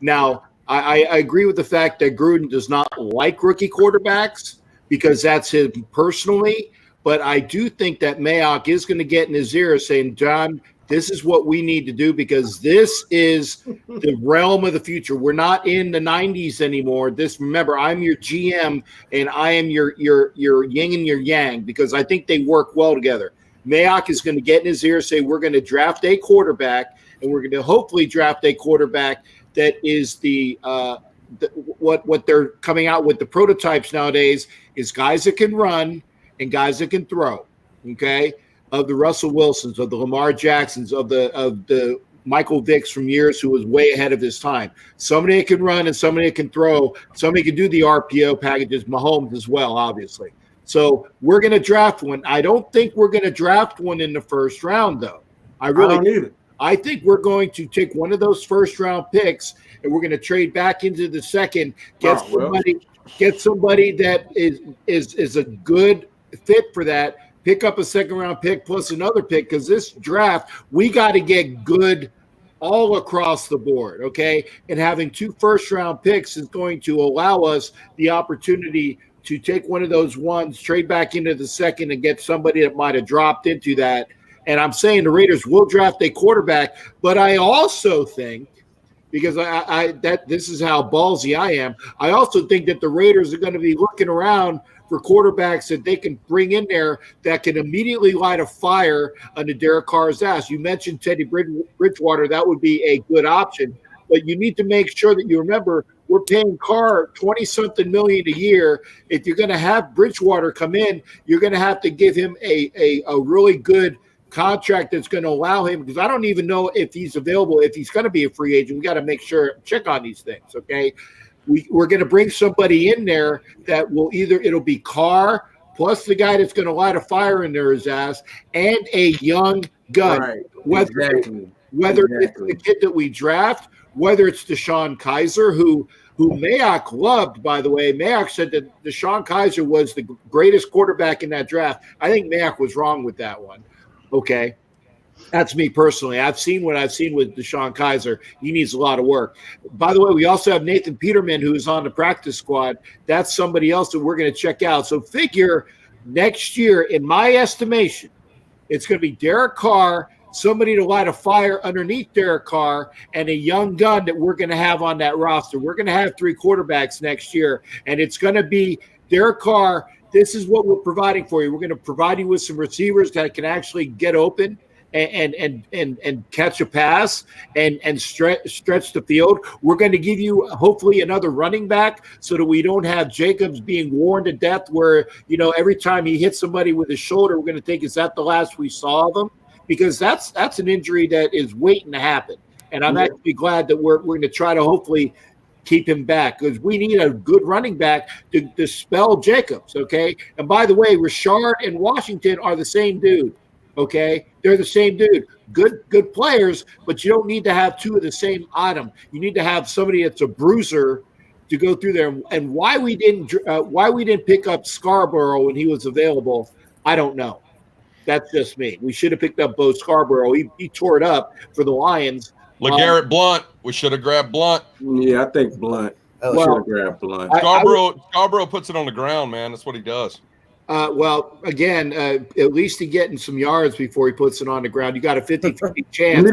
Now, I agree with the fact that Gruden does not like rookie quarterbacks because that's him personally, but I do think that Mayock is going to get in his ear saying, John, this is what we need to do because this is the realm of the future. We're not in the 90s anymore. Remember, I'm your GM and I am your yin and your yang because I think they work well together. Mayock is going to get in his ear and say, we're going to draft a quarterback and we're going to hopefully draft a quarterback that is what they're coming out with the prototypes nowadays is guys that can run and guys that can throw. Okay. Of the Russell Wilsons, of the Lamar Jacksons, of the Michael Vicks from years who was way ahead of his time. Somebody that can run and somebody that can throw. Somebody can do the RPO packages, Mahomes as well, obviously. So we're going to draft one. I don't think we're going to draft one in the 1st round, though. I don't either. I think we're going to take one of those 1st-round picks and we're going to trade back into the 2nd, get somebody that is a good fit for that. Pick up a 2nd-round pick plus another pick because this draft, we got to get good all across the board, okay? And having 2 1st-round picks is going to allow us the opportunity to take one of those ones, trade back into the 2nd, and get somebody that might have dropped into that. And I'm saying the Raiders will draft a quarterback, but I also think, because this is how ballsy I am, I also think that the Raiders are going to be looking around for quarterbacks that they can bring in there that can immediately light a fire under Derek Carr's ass. You mentioned Teddy Bridgewater. That would be a good option. But you need to make sure that you remember we're paying Carr $20-something million a year. If you're going to have Bridgewater come in, you're going to have to give him a really good contract that's going to allow him, because I don't even know if he's available, if he's going to be a free agent. We got to make sure, check on these things, okay? We're going to bring somebody in there that will it'll be Carr plus the guy that's going to light a fire under his ass and a young gun. Right. Whether it's the kid that we draft, whether it's Deshaun Kaiser, who Mayock loved, by the way. Mayock said that Deshaun Kaiser was the greatest quarterback in that draft. I think Mayock was wrong with that one. Okay. That's me personally. I've seen what I've seen with Deshaun Kaiser. He needs a lot of work. By the way, we also have Nathan Peterman, who is on the practice squad. That's somebody else that we're going to check out. So figure next year, in my estimation, it's going to be Derek Carr, somebody to light a fire underneath Derek Carr, and a young gun that we're going to have on that roster. We're going to have 3 quarterbacks next year, and it's going to be Derek Carr. This is what we're providing for you. We're going to provide you with some receivers that can actually get open and catch a pass and stretch the field. We're going to give you hopefully another running back so that we don't have Jacobs being worn to death where, every time he hits somebody with his shoulder, we're going to think, is that the last we saw of him? Because that's an injury that is waiting to happen. And I'm actually glad that we're going to try to hopefully keep him back because we need a good running back to spell Jacobs, okay? And by the way, Richard and Washington are the same dude, okay? They're the same dude. Good players, but you don't need to have two of the same item. You need to have somebody that's a bruiser to go through there. And why we didn't pick up Scarborough when he was available, I don't know. That's just me. We should have picked up Bo Scarborough. He tore it up for the Lions. LeGarrette Blount. We should have grabbed Blount. Yeah, I think Blount. Should have grabbed Blount. Scarborough puts it on the ground, man. That's what he does. Well, again, at least he's getting some yards before he puts it on the ground. You got a 50-50 chance.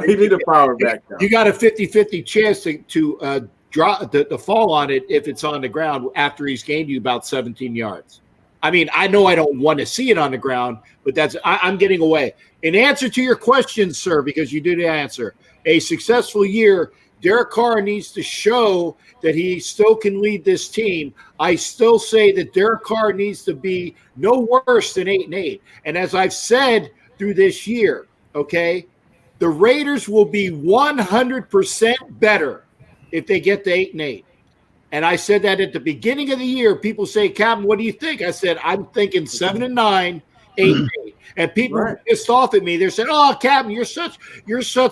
You need a power back down. You got a 50-50 chance to drop the fall on it if it's on the ground after he's gained you about 17 yards. I mean, I know I don't want to see it on the ground, but I'm getting away. In answer to your question, sir, because you did answer, a successful year, Derek Carr needs to show that he still can lead this team. I still say that Derek Carr needs to be no worse than 8-8. And as I've said through this year, okay, the Raiders will be 100% better if they get to 8-8. And I said that at the beginning of the year. People say, Captain, what do you think? I said, I'm thinking 7-9, 8-8. And people were pissed off at me. They said, "Oh, Captain, you're such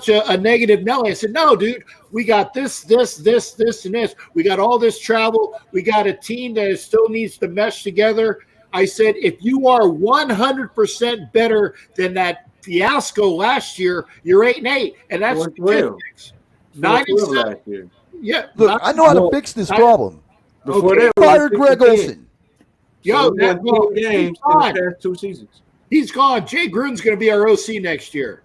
a negative Nelly." I said, "No, dude. We got this, and this. We got all this travel. We got a team that still needs to mesh together." I said, "If you are 100% better than that fiasco last year, you're 8-8, and that's statistics. 9-7. Yeah, look, I know how to fix this problem. Before that, Fire Greg Olson. Yo, that games in the past 2 seasons. He's gone. Jay Gruden's going to be our OC next year.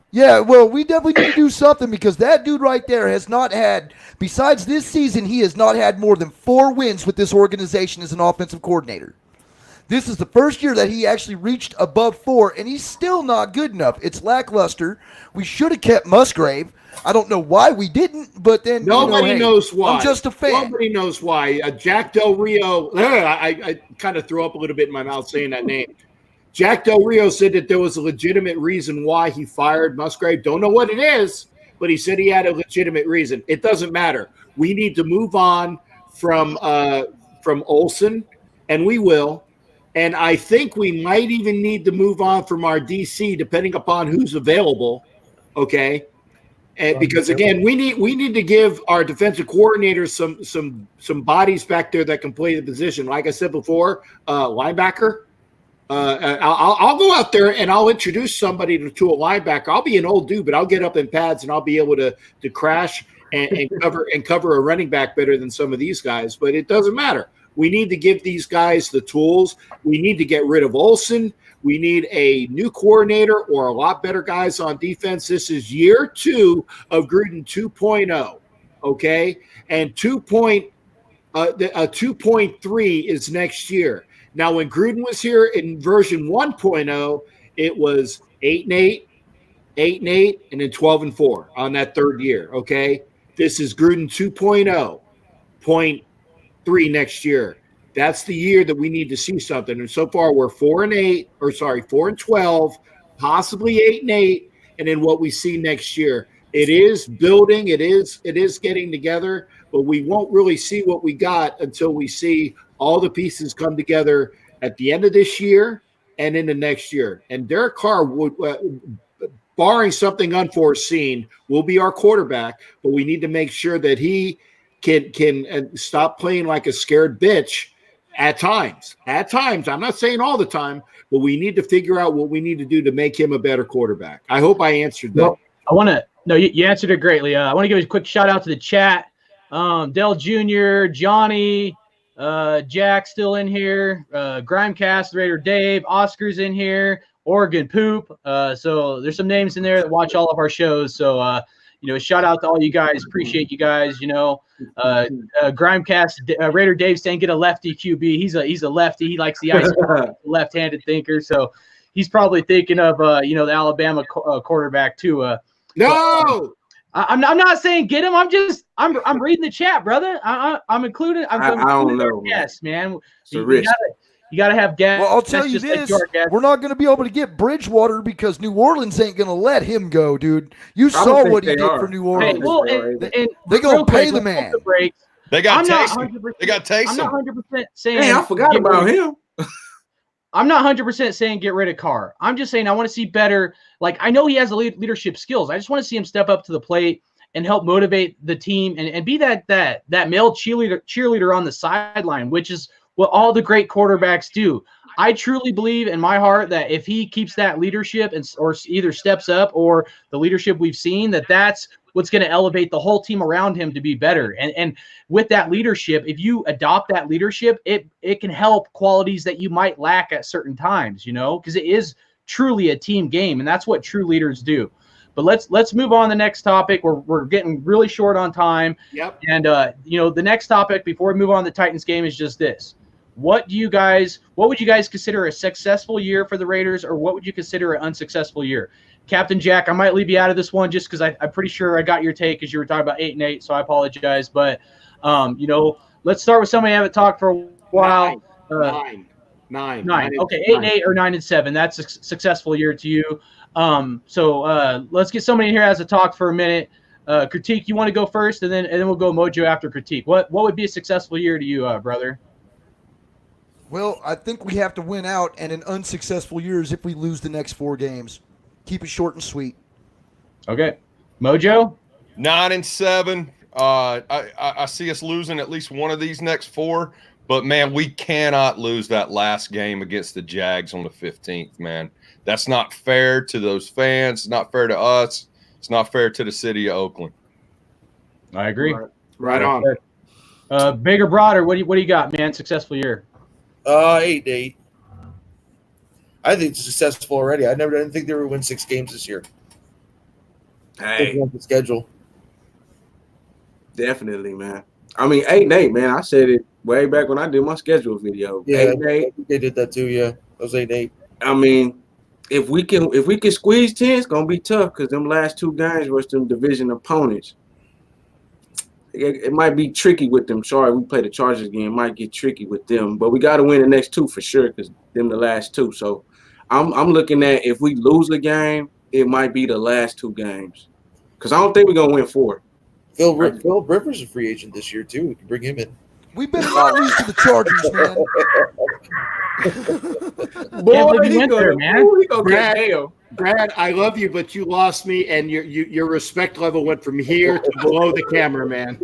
Yeah, well, we definitely need to do something because that dude right there has not had, besides this season, he has not had more than 4 wins with this organization as an offensive coordinator. This is the first year that he actually reached above 4, and he's still not good enough. It's lackluster. We should have kept Musgrave. I don't know why we didn't, but then nobody knows why. I'm just a fan. Nobody knows why. Jack Del Rio. I kind of threw up a little bit in my mouth saying that name. Jack Del Rio said that there was a legitimate reason why he fired Musgrave. Don't know what it is, but he said he had a legitimate reason. It doesn't matter. We need to move on from Olson, and we will. And I think we might even need to move on from our DC, depending upon who's available. Okay. And because again, we need to give our defensive coordinators some bodies back there that can play the position. Like I said before, linebacker. I'll go out there and I'll introduce somebody to a linebacker. I'll be an old dude, but I'll get up in pads and I'll be able to crash and cover a running back better than some of these guys. But it doesn't matter. We need to give these guys the tools. We need to get rid of Olson. We need a new coordinator or a lot better guys on defense. This is year 2 of Gruden 2.0, okay? And 2.3 is next year. Now, when Gruden was here in version 1.0, it was 8-8, 8-8, and then 12-4 on that third year, okay? This is Gruden 2.0, 0.3 next year. That's the year that we need to see something. And so far, we're 4-12, possibly 8-8, and then what we see next year. It is building. It is getting together, but we won't really see what we got until we see all the pieces come together at the end of this year and in the next year. And Derek Carr, barring something unforeseen, will be our quarterback, but we need to make sure that he can stop playing like a scared bitch at times. At times, I'm not saying all the time, but we need to figure out what we need to do to make him a better quarterback. I hope I answered that. Well, you answered it greatly. I want to give a quick shout out to the chat. Dell Jr., Johnny, Jack still in here, Grimecast, Raider Dave, Oscar's in here, Oregon Poop. So there's some names in there that watch all of our shows. So, shout out to all you guys. Appreciate you guys. Grimecast, Raider Dave saying get a lefty QB. He's a lefty. He likes the ice left-handed thinker. So he's probably thinking of the Alabama quarterback Tua. No. I'm not saying get him. I'm reading the chat, brother. I'm including. I don't know, guess, man. It's a risk. You gotta have guests. Well, I'll tell you this: we're not going to be able to get Bridgewater because New Orleans ain't going to let him go, dude. You saw what he did for New Orleans. They're going to pay the man. They got Taysom. They got Taysom. I'm not 100% saying. Hey, I forgot about him. I'm not 100% saying get rid of Carr. I'm just saying I want to see better. Like, I know he has the leadership skills. I just want to see him step up to the plate and help motivate the team and be that male cheerleader on the sideline, which is what all the great quarterbacks do. I truly believe in my heart that if he keeps that leadership or either steps up or the leadership we've seen, that's what's going to elevate the whole team around him to be better. And with that leadership, if you adopt that leadership, it can help qualities that you might lack at certain times, because it is truly a team game, and that's what true leaders do. But let's move on to the next topic. We're getting really short on time. Yep. And the next topic before we move on to the Titans game is just this. What would you guys consider a successful year for the Raiders, or what would you consider an unsuccessful year? Captain Jack, I might leave you out of this one just because I'm pretty sure I got your take as you were talking about 8-8, so I apologize. But let's start with somebody I haven't talked for a while. Nine. Okay, 8-8 or 9-7. That's a successful year to you. So let's get somebody in here as a talk for a minute. Critique, you want to go first, and then we'll go Mojo after Critique. What would be a successful year to you, brother? Well, I think we have to win out, and an unsuccessful year is if we lose the next 4 games. Keep it short and sweet. Okay. Mojo? 9-7. I see us losing at least one of these next 4, but man, we cannot lose that last game against the Jags on the 15th, man. That's not fair to those fans. It's not fair to us. It's not fair to the city of Oakland. I agree. Right on. Bigger, broader, what do you got, man? Successful year. 8-8. I think it's successful already. I didn't think they would win 6 games this year. Hey, the schedule. Definitely, man. I mean, 8-8, man. I said it way back when I did my schedule video. Yeah, 8-8. they did that too. Yeah, that was 8-8. I mean, if we can squeeze 10, it's gonna be tough because them last 2 games was them division opponents. It might be tricky with them. Sorry, we play the Chargers again. It might get tricky with them, but we got to win the next 2 for sure because them the last 2. So I'm looking at if we lose a game, it might be the last 2 games because I don't think we're gonna win 4. Phil Rivers is a free agent this year too. We can bring him in. We better not lose to the Chargers, man. Boy, he went there, man. Brad, I love you, but you lost me, and your respect level went from here to below the camera, man.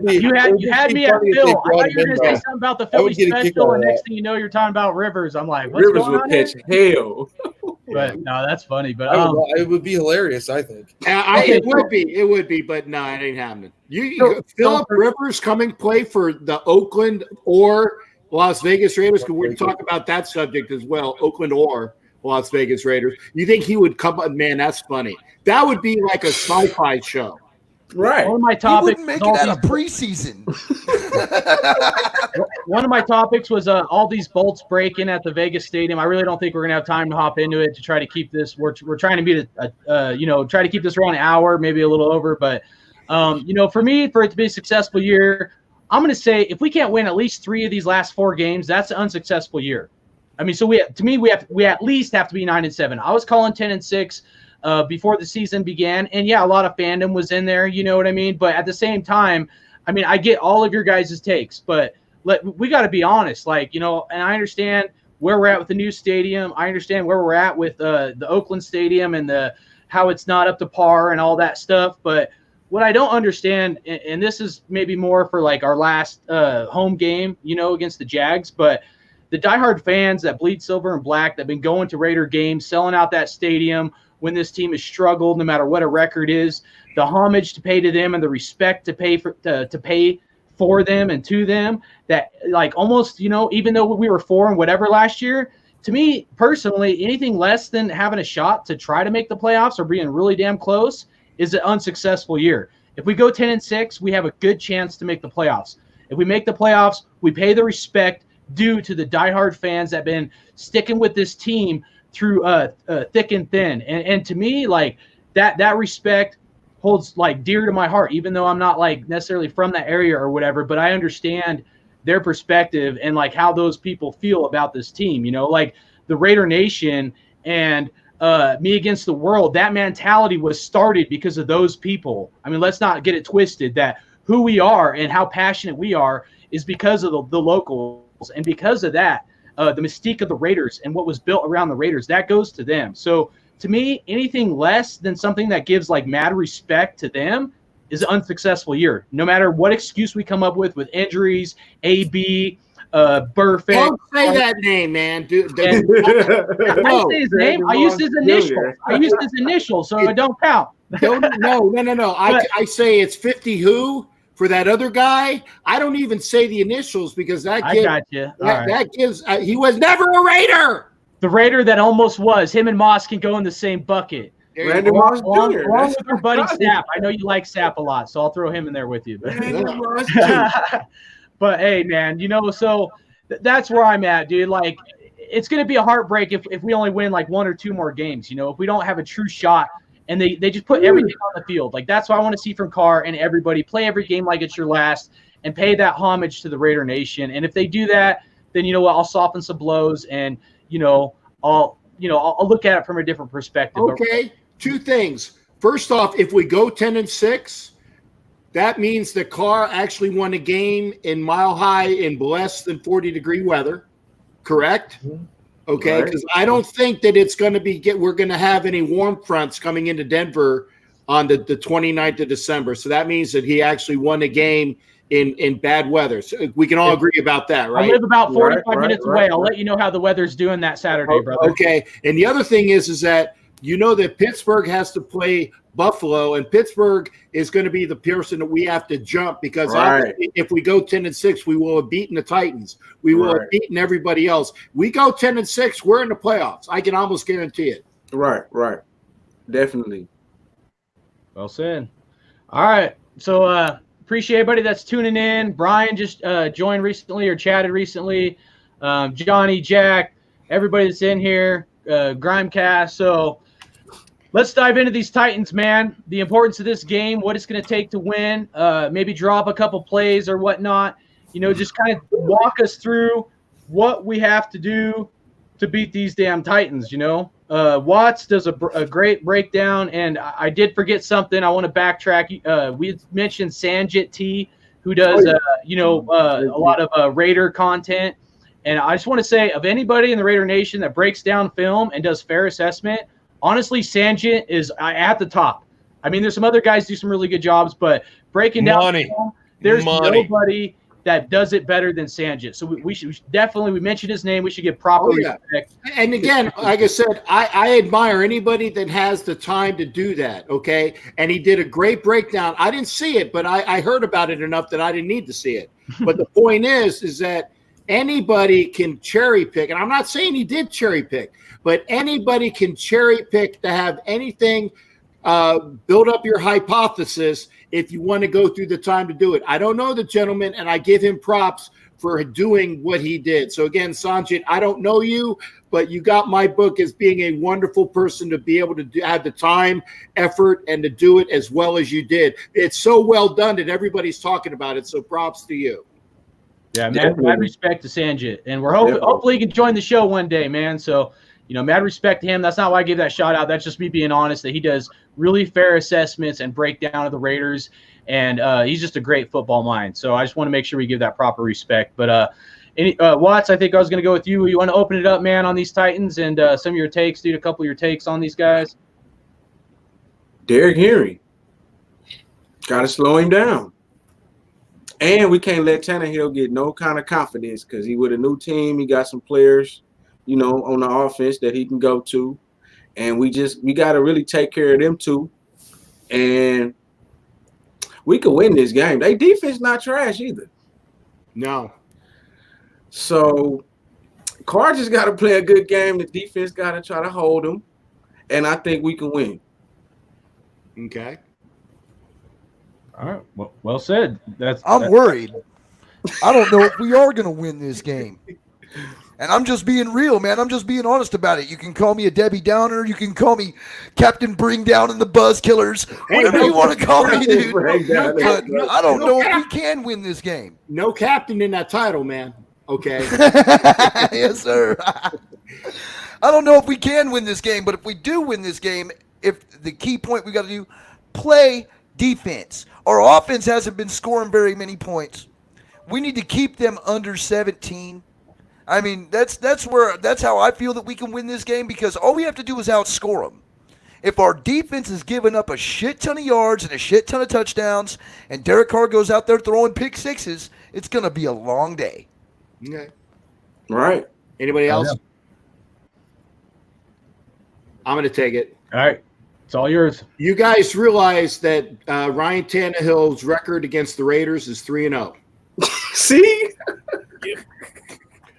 You had me at Phil. I thought you were going to say something about the Philly special, and next thing you know, you're talking about Rivers. I'm like, what's Rivers going would on catch hell. But no, that's funny. But it would be hilarious, I think. It would be, but no, it ain't happening. Philip Rivers coming play for the Oakland or Las Vegas Raiders, because we're talking about that subject as well, Oakland or Las Vegas Raiders. You think he would come up? Man, that's funny. That would be like a sci-fi show. Right. One of my He topics wouldn't make it out of preseason. One of my topics was all these bolts breaking at the Vegas Stadium. I really don't think we're gonna have time to hop into it to try to keep this. We're trying to be try to keep this around an hour, maybe a little over. But for me, for it to be a successful year, I'm gonna say if we can't win at least 3 of these last 4 games, that's an unsuccessful year. I mean, so we at least have to be 9-7. I was calling 10-6 before the season began, and yeah, a lot of fandom was in there. You know what I mean? But at the same time, I mean, I get all of your guys' takes, but we got to be honest. And I understand where we're at with the new stadium. I understand where we're at with the Oakland Stadium and how it's not up to par and all that stuff. But what I don't understand, and this is maybe more for like our last home game, against the Jags, but the diehard fans that bleed silver and black that have been going to Raider games, selling out that stadium when this team has struggled, no matter what a record is, the homage to pay to them and the respect to pay for them and to them, that like almost, even though we were 4 and whatever last year, to me personally, anything less than having a shot to try to make the playoffs or being really damn close is an unsuccessful year. If we go 10-6, we have a good chance to make the playoffs. If we make the playoffs, we pay the respect due to the diehard fans that have been sticking with this team through thick and thin. And to me, like that respect holds like dear to my heart, even though I'm not like necessarily from that area or whatever, but I understand their perspective and like how those people feel about this team, you know, like the Raider Nation and me against the world. That mentality was started because of those people. I mean, let's not get it twisted that who we are and how passionate we are is because of the locals. And because of that, the mystique of the Raiders and what was built around the Raiders, that goes to them. So to me, anything less than something that gives like mad respect to them is an unsuccessful year. No matter what excuse we come up with injuries, AB, Burfict. Don't say that name, man. Dude, I say his name. I used his initials. So it don't count. No. I say it's 50 who for that other guy. I don't even say the initials because that gives, I got you. That gives he was never a Raider. The Raider that almost was. Him and Moss can go in the same bucket. Randy Moss Along Jr. with your buddy Sapp. I know you like Sapp a lot, so I'll throw him in there with you. But hey, man, you know, so that's where I'm at, dude. Like, it's going to be a heartbreak if we only win like 1 or 2 more games, you know, if we don't have a true shot and they just put everything on the field. Like, that's what I want to see from Carr and everybody. Play every game like it's your last and pay that homage to the Raider Nation. And if they do that, then you know what, I'll soften some blows and, I'll look at it from a different perspective. Okay, 2 things. First off, if we go 10-6, that means that Carr actually won a game in Mile High in less than 40-degree weather, correct? Okay, because I don't think that it's going to be we're going to have any warm fronts coming into Denver on the 29th of December. So that means that he actually won a game in bad weather. So we can all agree about that, right? I live about 45 minutes away. I'll let you know how the weather's doing that Saturday, brother. Okay. And the other thing is that you know that Pittsburgh has to play Buffalo, and Pittsburgh is going to be the person that we have to jump because if we go 10-6, we will have beaten the Titans. We will have beaten everybody else. We go 10-6, we're in the playoffs. I can almost guarantee it. Right. Definitely. Well said. All right. So, appreciate everybody that's tuning in. Brian just joined recently or chatted recently. Johnny, Jack, everybody that's in here, Grimecast. So let's dive into these Titans, man. The importance of this game, what it's going to take to win, maybe drop a couple plays or whatnot. Just kind of walk us through what we have to do to beat these damn Titans, Watts does a great breakdown, and I did forget something. I want to backtrack. We mentioned Sanjit T, who does, a lot of Raider content. And I just want to say, of anybody in the Raider Nation that breaks down film and does fair assessment, honestly, Sanjit is at the top. I mean, there's some other guys do some really good jobs, but breaking down film, there's nobody that does it better than Sanjit. So we should definitely, we mentioned his name. We should give proper respect. And again, like I said, I admire anybody that has the time to do that. Okay. And he did a great breakdown. I didn't see it, but I heard about it enough that I didn't need to see it. But the point is that anybody can cherry pick. And I'm not saying he did cherry pick, but anybody can cherry pick to have anything build up your hypothesis if you want to go through the time to do it. I don't know the gentleman, and I give him props for doing what he did. So again, Sanjit, I don't know you, but you got my book as being a wonderful person to be able to have the time, effort, and to do it as well as you did. It's so well done that everybody's talking about it. So props to you. Yeah, mad respect to Sanjit, and we're hopefully he can join the show one day, man. So, mad respect to him. That's not why I gave that shout out. That's just me being honest that he does really fair assessments and breakdown of the Raiders, and he's just a great football mind. So I just want to make sure we give that proper respect. But Watts, I think I was going to go with you. You want to open it up, man, on these Titans and some of your takes, dude, a couple of your takes on these guys? Derrick Henry. Got to slow him down. And we can't let Tannehill get no kind of confidence because he with a new team. He got some players, on the offense that he can go to. And we got to really take care of them too. And we could win this game. They defense not trash either. No. So Carr just got to play a good game. The defense got to try to hold them. And I think we can win. Okay. All right. Well said. I'm worried. I don't know if we are going to win this game. And I'm just being real, man. I'm just being honest about it. You can call me a Debbie Downer. You can call me Captain Bring Down and the Buzz Killers. Whatever you want to call me, dude. But I don't know if we can win this game. No captain in that title, man. Okay. Yes, sir. I don't know if we can win this game, but if we do win this game, if the key point we got to do, play defense. Our offense hasn't been scoring very many points. We need to keep them under 17. I mean, that's how I feel that we can win this game, because all we have to do is outscore them. If our defense is giving up a shit ton of yards and a shit ton of touchdowns, and Derek Carr goes out there throwing pick sixes, it's going to be a long day. Okay. Right. Anybody else? I'm going to take it. All right. It's all yours. You guys realize that Ryan Tannehill's record against the Raiders is 3-0. See?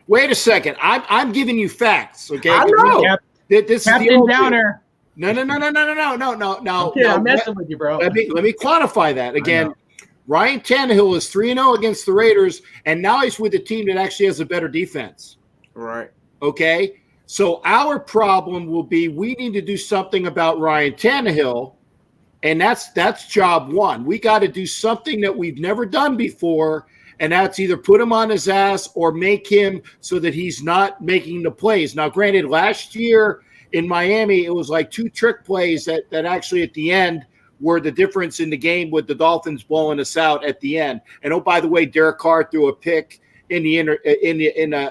Wait a second. I'm giving you facts, okay? I know. This Captain is the Downer. No. Yeah, I'm messing with you, bro. Let me quantify that again. Ryan Tannehill is 3-0 against the Raiders, and now he's with a team that actually has a better defense. Right. Okay? So our problem will be we need to do something about Ryan Tannehill, and that's job one. We got to do something that we've never done before, and that's either put him on his ass or make him so that he's not making the plays. Now, granted, last year in Miami, it was like 2 trick plays that actually at the end were the difference in the game, with the Dolphins blowing us out at the end. And oh, by the way, Derek Carr threw a pick in the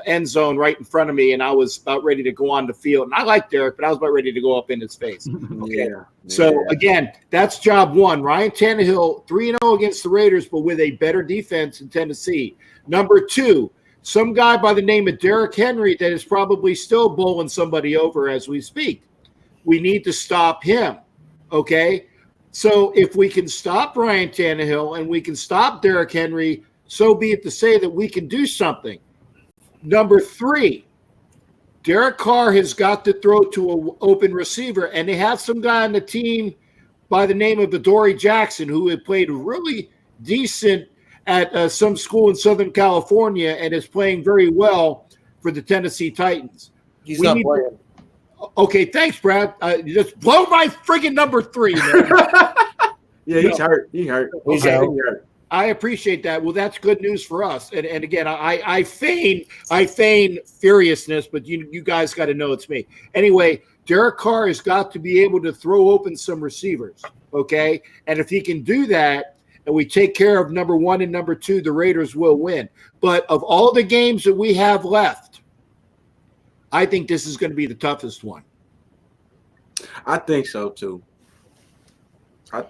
end zone right in front of me, and I was about ready to go on the field. And I like Derek, but I was about ready to go up in his face. Okay. Yeah. So again, that's job one. Ryan Tannehill 3-0 against the Raiders, but with a better defense in Tennessee. Number 2, some guy by the name of Derrick Henry that is probably still bowling somebody over as we speak. We need to stop him. Okay. So if we can stop Ryan Tannehill and we can stop Derrick Henry, so be it to say that we can do something. Number 3, Derek Carr has got to throw to an open receiver, and they have some guy on the team by the name of Adoree Jackson who had played really decent at some school in Southern California and is playing very well for the Tennessee Titans. He's not playing. Okay, thanks, Brad. You just blow my friggin' number 3, man. Yeah, he's hurt. He's hurt. He's Okay, out. he hurt. I appreciate that. Well, that's good news for us. And again, I feign furiousness, but you guys got to know it's me. Anyway, Derek Carr has got to be able to throw open some receivers, okay? And if he can do that, and we take care of number 1 and number 2, the Raiders will win. But of all the games that we have left, I think this is going to be the toughest one. I think so too. I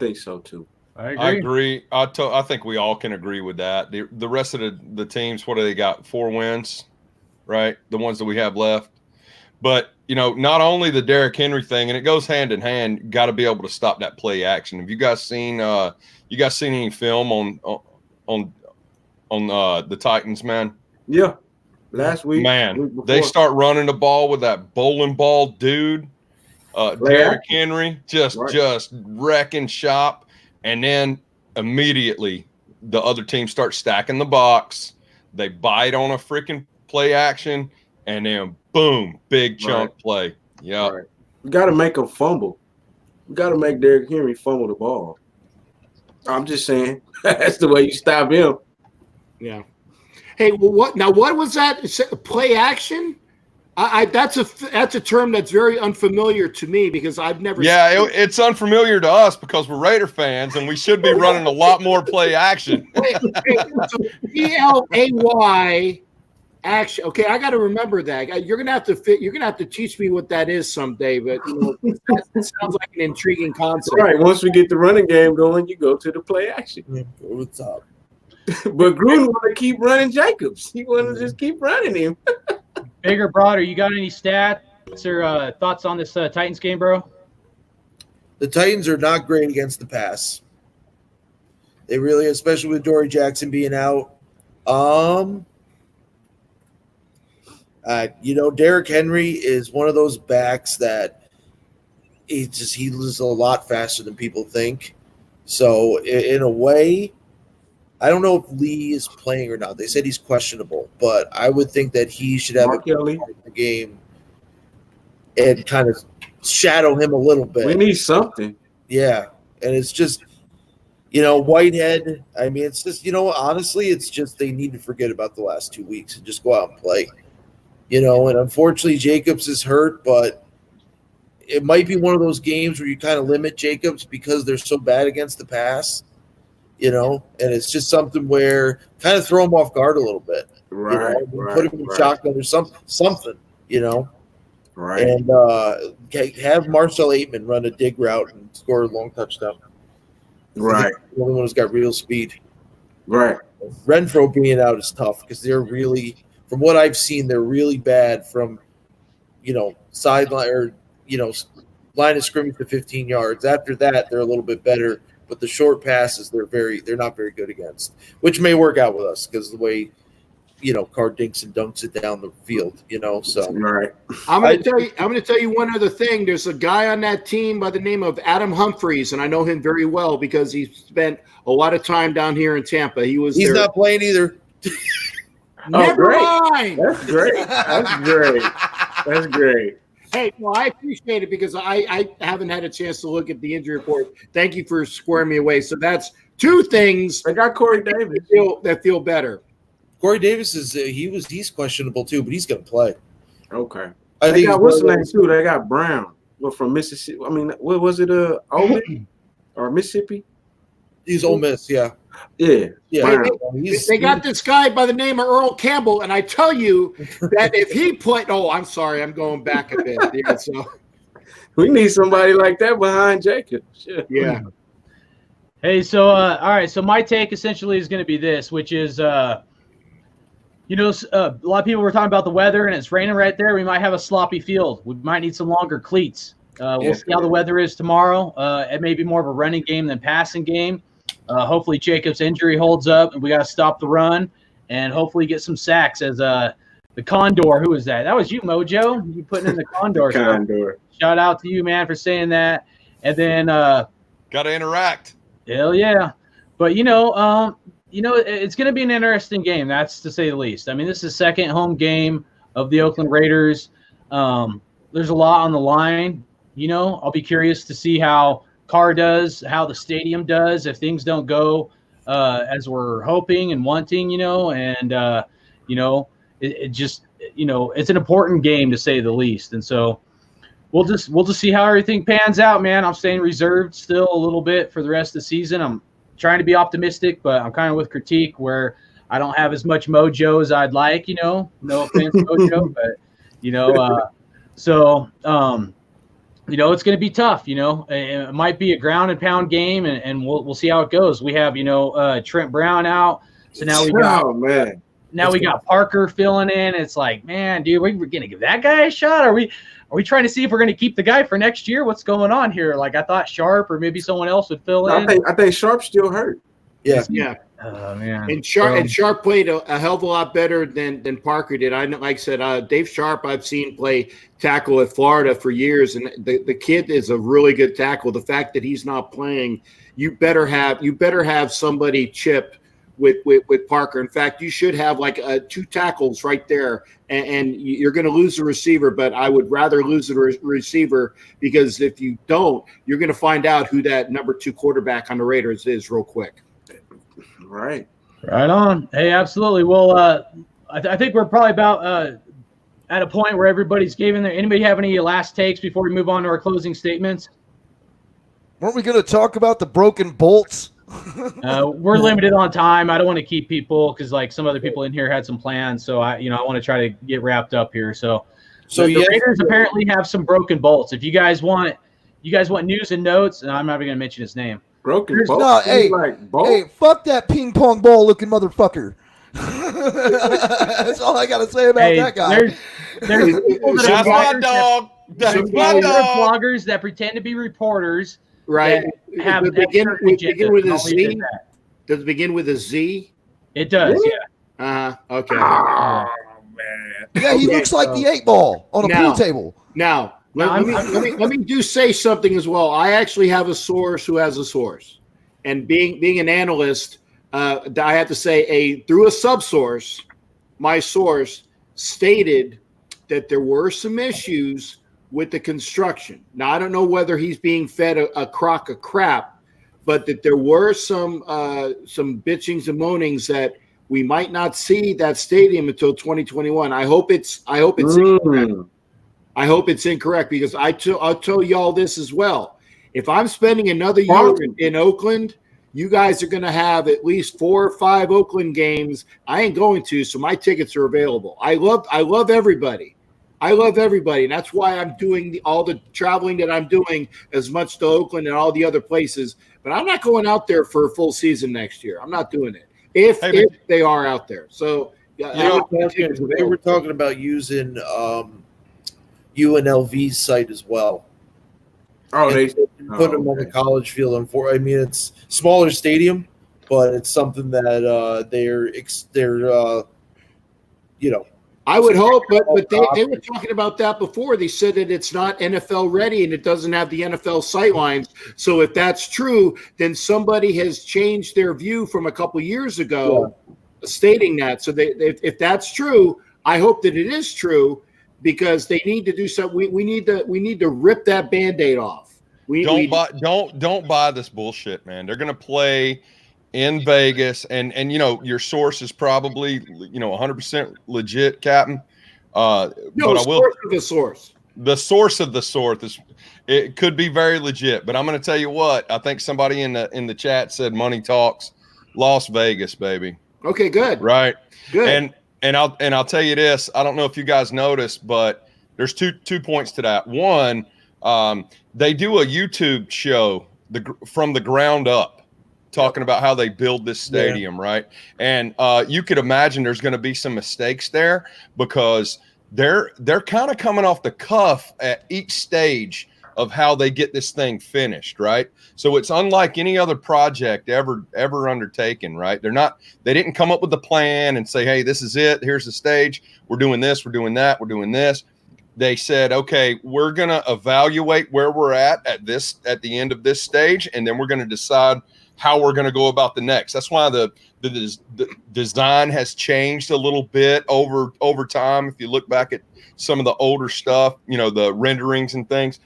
agree. I think we all can agree with that. The rest of the teams, what do they got? 4 wins, right? The ones that we have left. But, not only the Derrick Henry thing, and it goes hand in hand, got to be able to stop that play action. Have you guys seen any film on the Titans, man? Yeah. Last week. Man, they start running the ball with that bowling ball dude. Derrick Henry just wrecking shop. And then immediately the other team starts stacking the box. They bite on a freaking play action, and then boom, big chunk play. Yeah. Right. We got to make them fumble. We got to make Derrick Henry fumble the ball. I'm just saying. That's the way you stop him. Yeah. Hey, well, what was that? Play action? That's a term that's very unfamiliar to me because I've never. Yeah, it's unfamiliar to us because we're Raider fans and we should be running a lot more play action. PLAY action. Okay, I got to remember that. You're gonna have to teach me what that is someday. But that sounds like an intriguing concept. All right. Once we get the running game going, you go to the play action. What's up? But Gruden want to keep running Jacobs. He want to just keep running him. Bigger, broader, you got any stats or thoughts on this Titans game, bro? The Titans are not great against the pass. They really, especially with Adoree Jackson being out. Derrick Henry is one of those backs that he loses a lot faster than people think. So in a way, I don't know if Lee is playing or not. They said he's questionable, but I would think that he should have Mark a Kelly. part in the game and kind of shadow him a little bit. We need something. Yeah, and it's just, Whitehead. I mean, it's just, honestly, it's just they need to forget about the last 2 weeks and just go out and play. And unfortunately, Jacobs is hurt, but it might be one of those games where you kind of limit Jacobs because they're so bad against the pass. And it's just something where kind of throw him off guard a little bit. Right. Put him in shotgun or something. Right. And have Marcel Aitman run a dig route and score a long touchdown. Right. The only one who's got real speed. Right. Renfro being out is tough because they're really, from what I've seen, they're really bad from, sideline or, line of scrimmage to 15 yards. After that, they're a little bit better. But the short passes, they're not very good against, which may work out with us because the way, Carr dinks and dunks it down the field, So Right. I'm going to tell you one other thing. There's a guy on that team by the name of Adam Humphreys, and I know him very well because he spent a lot of time down here in Tampa. He's not playing either. Never great. mind. That's great. That's great. Hey, well, I appreciate it because I haven't had a chance to look at the injury report. Thank you for squaring me away. So that's two things I got Corey Davis that feel better. Corey Davis he's questionable too, but he's going to play. Okay. I They think got what's the name too? They got Brown. Well, from Mississippi. I mean, what was it? Ole Miss or Mississippi? He's Ole Miss, yeah. Yeah. Yeah. They got this guy by the name of Earl Campbell, and I tell you that if he played, I'm sorry, I'm going back a bit. Yeah, so We need somebody like that behind Jacob. yeah. Hey, so all right. So my take essentially is going to be this, which is, a lot of people were talking about the weather, and it's raining right there. We might have a sloppy field. We might need some longer cleats. We'll see how the weather is tomorrow. It may be more of a running game than passing game. Hopefully Jacob's injury holds up, and we got to stop the run, and hopefully get some sacks as the Condor. Who was that? That was you, Mojo. You putting in the Condor. Condor. Shout out to you, man, for saying that. And then got to interact. hell yeah. But it's going to be an interesting game. That's to say the least. I mean, this is the second home game of the Oakland Raiders. There's a lot on the line. I'll be curious to see how Carr does, how the stadium does, if things don't go as we're hoping and wanting, it just, it's an important game to say the least. And so we'll just see how everything pans out, man. I'm staying reserved still a little bit for the rest of the season. I'm trying to be optimistic, but I'm kind of with critique where I don't have as much mojo as I'd like, no offense, Mojo, but, it's going to be tough, it might be a ground and pound game and we'll see how it goes. We have, Trent Brown out. So now we got Parker filling in. It's like, man, dude, we're going to give that guy a shot. Are we trying to see if we're going to keep the guy for next year? What's going on here? Like I thought Sharp or maybe someone else would fill in. I think Sharp's still hurt. Yeah. Yeah. Oh man. And Sharp played a hell of a lot better than Parker did. Like I said, Dave Sharp I've seen play tackle at Florida for years, and the kid is a really good tackle. The fact that he's not playing, you better have somebody chip with Parker. In fact, you should have like two tackles right there, and you're going to lose the receiver. But I would rather lose the receiver because if you don't, you're going to find out who that number 2 quarterback on the Raiders is real quick. Right on. Hey, absolutely. Well, I think we're probably about at a point where everybody's giving their. Anybody have any last takes before we move on to our closing statements? Weren't we going to talk about the broken bolts? We're limited on time. I don't want to keep people because like some other people in here had some plans. So I want to try to get wrapped up here. So the Raiders apparently have some broken bolts. If you guys want news and notes, and I'm not even going to mention his name. broken bolts. No, hey, fuck that ping pong ball looking motherfucker. That's all I got to say about that guy. There's people that That's are my dog. That's There's my dog. bloggers that pretend to be reporters. Right. Have Does it begin with a I'll leave it Z? at that. Does it begin with a Z? It does, yeah. Okay. Oh man. Yeah, he looks like the 8 ball on a pool table. Now, let me say something as well. I actually have a source who has a source. And being an analyst, I have to say, through a subsource, my source stated that there were some issues with the construction. Now, I don't know whether he's being fed a crock of crap, but that there were some bitchings and moanings that we might not see that stadium until 2021. I hope it's incorrect. I hope it's incorrect, because I'll tell y'all this as well. If I'm spending another year in Oakland, you guys are going to have at least 4 or 5 Oakland games. I ain't going to, so my tickets are available. I love everybody. I love everybody, and that's why I'm doing all the traveling that I'm doing, as much to Oakland and all the other places. But I'm not going out there for a full season next year. I'm not doing it if they are out there. So they were talking about using UNLV's site as well. Oh, they put them on the college field. I mean, it's smaller stadium, but it's something that they're I would hope, but they were talking about that before. They said that it's not NFL ready and it doesn't have the NFL sightlines. So if that's true, then somebody has changed their view from a couple years ago, stating that. So if that's true, I hope that it is true, because they need to do something. We need to rip that Band-Aid off. Don't buy this bullshit, man. They're gonna play in Vegas, and your source is probably 100% legit, Captain. The source of the source. It could be very legit, but I'm going to tell you what. I think somebody in the chat said money talks. Las Vegas, baby. Okay, good. Right. Good. And I'll tell you this. I don't know if you guys noticed, but there's two points to that. One, they do a YouTube show from the ground up, talking about how they build this stadium, right? And you could imagine there's going to be some mistakes there, because they're kind of coming off the cuff at each stage of how they get this thing finished, right? So it's unlike any other project ever undertaken, right? They didn't come up with the plan and say, hey, this is it. Here's the stage. We're doing this. We're doing that. We're doing this. They said, okay, we're going to evaluate where we're at the end of this stage, and then we're going to decide how we're going to go about the next. That's why the design has changed a little bit over time. If you look back at some of the older stuff, the renderings and things,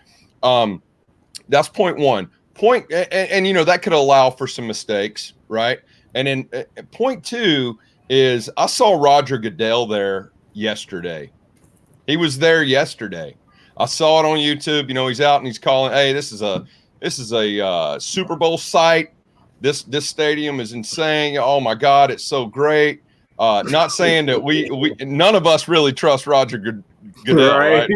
that's point one. And that could allow for some mistakes, right? And then point two is, I saw Roger Goodell there yesterday. He was there yesterday. I saw it on YouTube. He's out and he's calling, hey, this is a Super Bowl site. This stadium is insane. Oh my God, it's so great. Not saying that we none of us really trust Roger Goodell, right?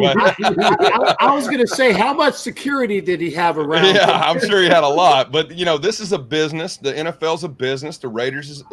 I was going to say, how much security did he have around? Yeah, I'm sure he had a lot. But this is a business. The NFL's a business. The Raiders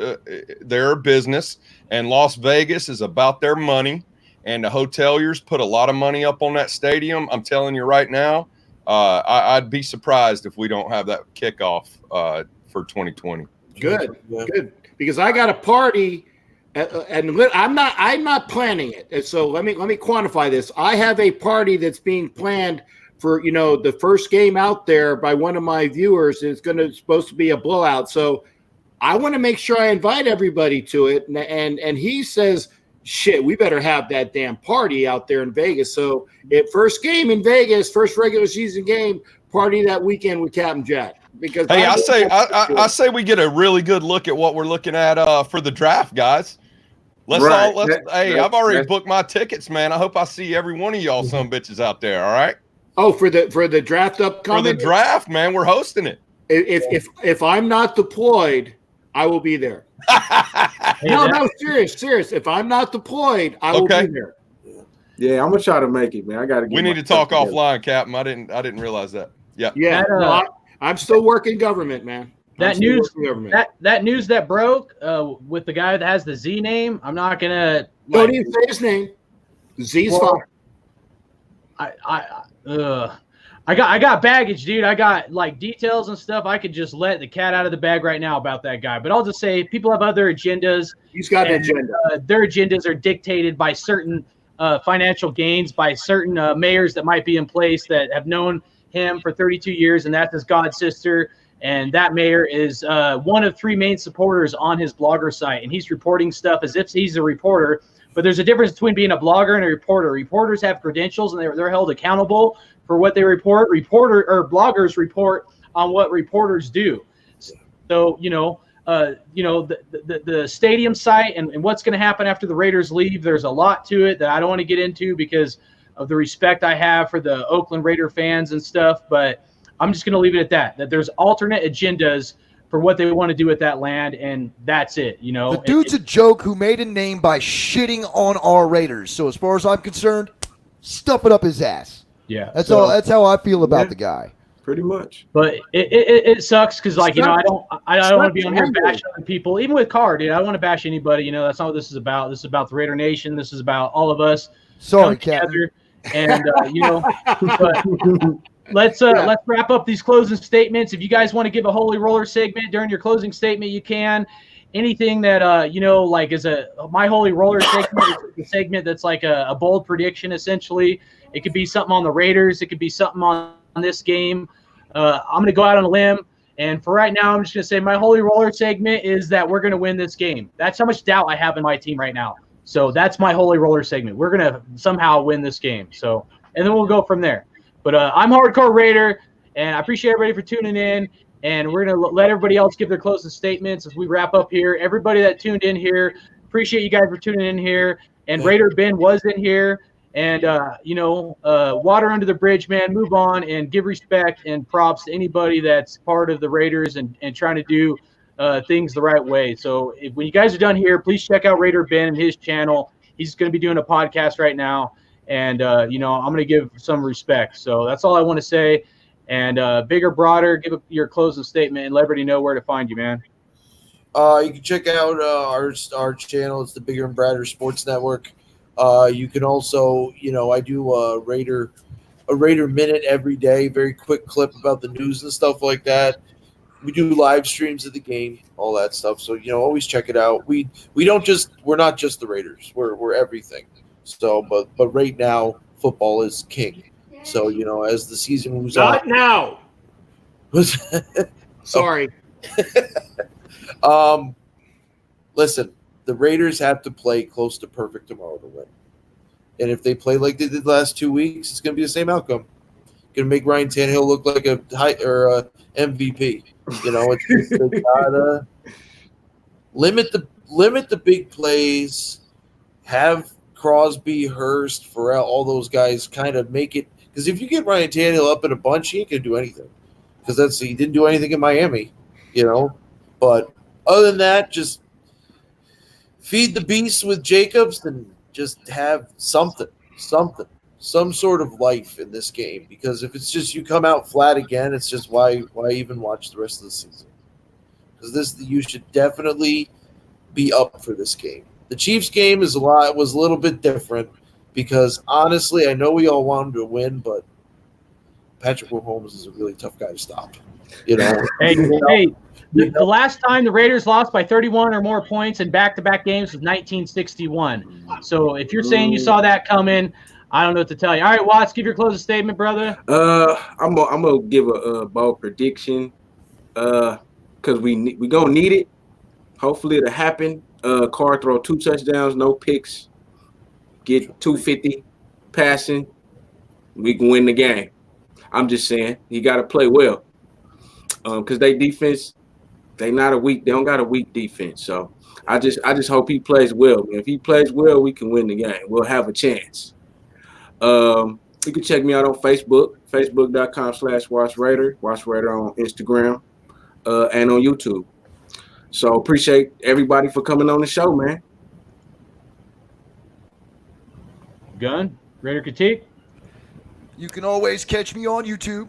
they're a business, and Las Vegas is about their money. And the hoteliers put a lot of money up on that stadium. I'm telling you right now, I'd be surprised if we don't have that kickoff for 2020. Good. Because I got a party, and I'm not planning it. So let me quantify this. I have a party that's being planned for the first game out there by one of my viewers. It's supposed to be a blowout. So I want to make sure I invite everybody to it. And he says, shit, we better have that damn party out there in Vegas. So first game in Vegas, first regular season game, party that weekend with Captain Jack. Because I say we get a really good look at what we're looking at for the draft, guys. I've already booked my tickets, man. I hope I see every one of y'all some bitches out there. All right. Oh, for the draft upcoming. For the draft, man, we're hosting it. If I'm not deployed, I will be there. No, serious. If I'm not deployed, I will be there. Yeah, I'm gonna try to make it, man. I gotta. We need to talk offline, Captain. I didn't realize that. Yeah. Yeah. I'm still working government, man. That news that broke with the guy that has the Z name. I'm not gonna. Don't even say his name. Z's fine. I got baggage, dude. I got details and stuff. I could just let the cat out of the bag right now about that guy. But I'll just say people have other agendas. He's got an agenda. Their agendas are dictated by certain financial gains, by certain mayors that might be in place that have known him for 32 years, and that's his god sister. And that mayor is one of 3 main supporters on his blogger site, and he's reporting stuff as if he's a reporter. But there's a difference between being a blogger and a reporter. Reporters have credentials, and they're held accountable for what they report. Bloggers report on what reporters do. So the stadium site and what's going to happen after the Raiders leave. There's a lot to it that I don't want to get into because of the respect I have for the Oakland Raider fans and stuff. But I'm just going to leave it at that. That there's alternate agendas for what they want to do with that land, and that's it. The dude's a joke who made a name by shitting on our Raiders. So as far as I'm concerned, stuff it up his ass. Yeah, that's all. That's how I feel about the guy. Pretty much. But it sucks because I don't want to be on here bashing other people. Even with Carr, dude, I don't want to bash anybody. That's not what this is about. This is about the Raider Nation. This is about all of us. Sorry, Captain. And but let's wrap up these closing statements. If you guys want to give a holy roller segment during your closing statement, you can. Anything that like is my holy roller segment is a segment that's like a bold prediction essentially. It could be something on the Raiders. It could be something on this game. I'm going to go out on a limb, and for right now, I'm just going to say my holy roller segment is that we're going to win this game. That's how much doubt I have in my team right now. So that's my holy roller segment. We're going to somehow win this game. So, and then we'll go from there. But I'm Hardcore Raider, and I appreciate everybody for tuning in. And we're going to let everybody else give their closing statements as we wrap up here. Everybody that tuned in here, appreciate you guys for tuning in here. And Raider Ben was in here. And, water under the bridge, man. Move on and give respect and props to anybody that's part of the Raiders and trying to do things the right way. So when you guys are done here, please check out Raider Ben and his channel. He's going to be doing a podcast right now. And, I'm going to give some respect. So that's all I want to say. And bigger, broader, give your closing statement and let everybody know where to find you, man. You can check out our channel. It's the Bigger and Broader Sports Network. You can also, I do a Raider minute every day, very quick clip about the news and stuff like that. We do live streams of the game, all that stuff. So, always check it out. We're not just the Raiders. We're everything. So, but right now football is king. So, as the season moves on. Not now. Sorry. Listen, the Raiders have to play close to perfect tomorrow to win. And if they play like they did the last 2 weeks, it's going to be the same outcome. Going to make Ryan Tannehill look like a MVP. It's just, they gotta limit the big plays. Have Crosby, Hurst, Farrell, all those guys kind of make it. Because if you get Ryan Tannehill up in a bunch, he ain't going to do anything. Because he didn't do anything in Miami, But other than that, just feed the beast with Jacobs and just have some sort of life in this game. Because if it's just you come out flat again, it's just why even watch the rest of the season? Because you should definitely be up for this game. The Chiefs game was a little bit different because honestly, I know we all wanted to win, but Patrick Mahomes is a really tough guy to stop. Hey, the last time the Raiders lost by 31 or more points in back-to-back games was 1961. So if you're saying you saw that coming, I don't know what to tell you. All right, Watts, give your closing statement, brother. I'm gonna give a bold prediction, because we gonna need it. Hopefully it'll happen. Carr throw 2 touchdowns, no picks, get 250 passing. We can win the game. I'm just saying he got to play well, because they defense. They don't got a weak defense. So I just hope he plays well. If he plays well, we can win the game. We'll have a chance. You can check me out on Facebook, facebook.com/WattsRaider, WattsRaider on Instagram, and on YouTube. So appreciate everybody for coming on the show, man. Gunn, Raider Critique. You can always catch me on YouTube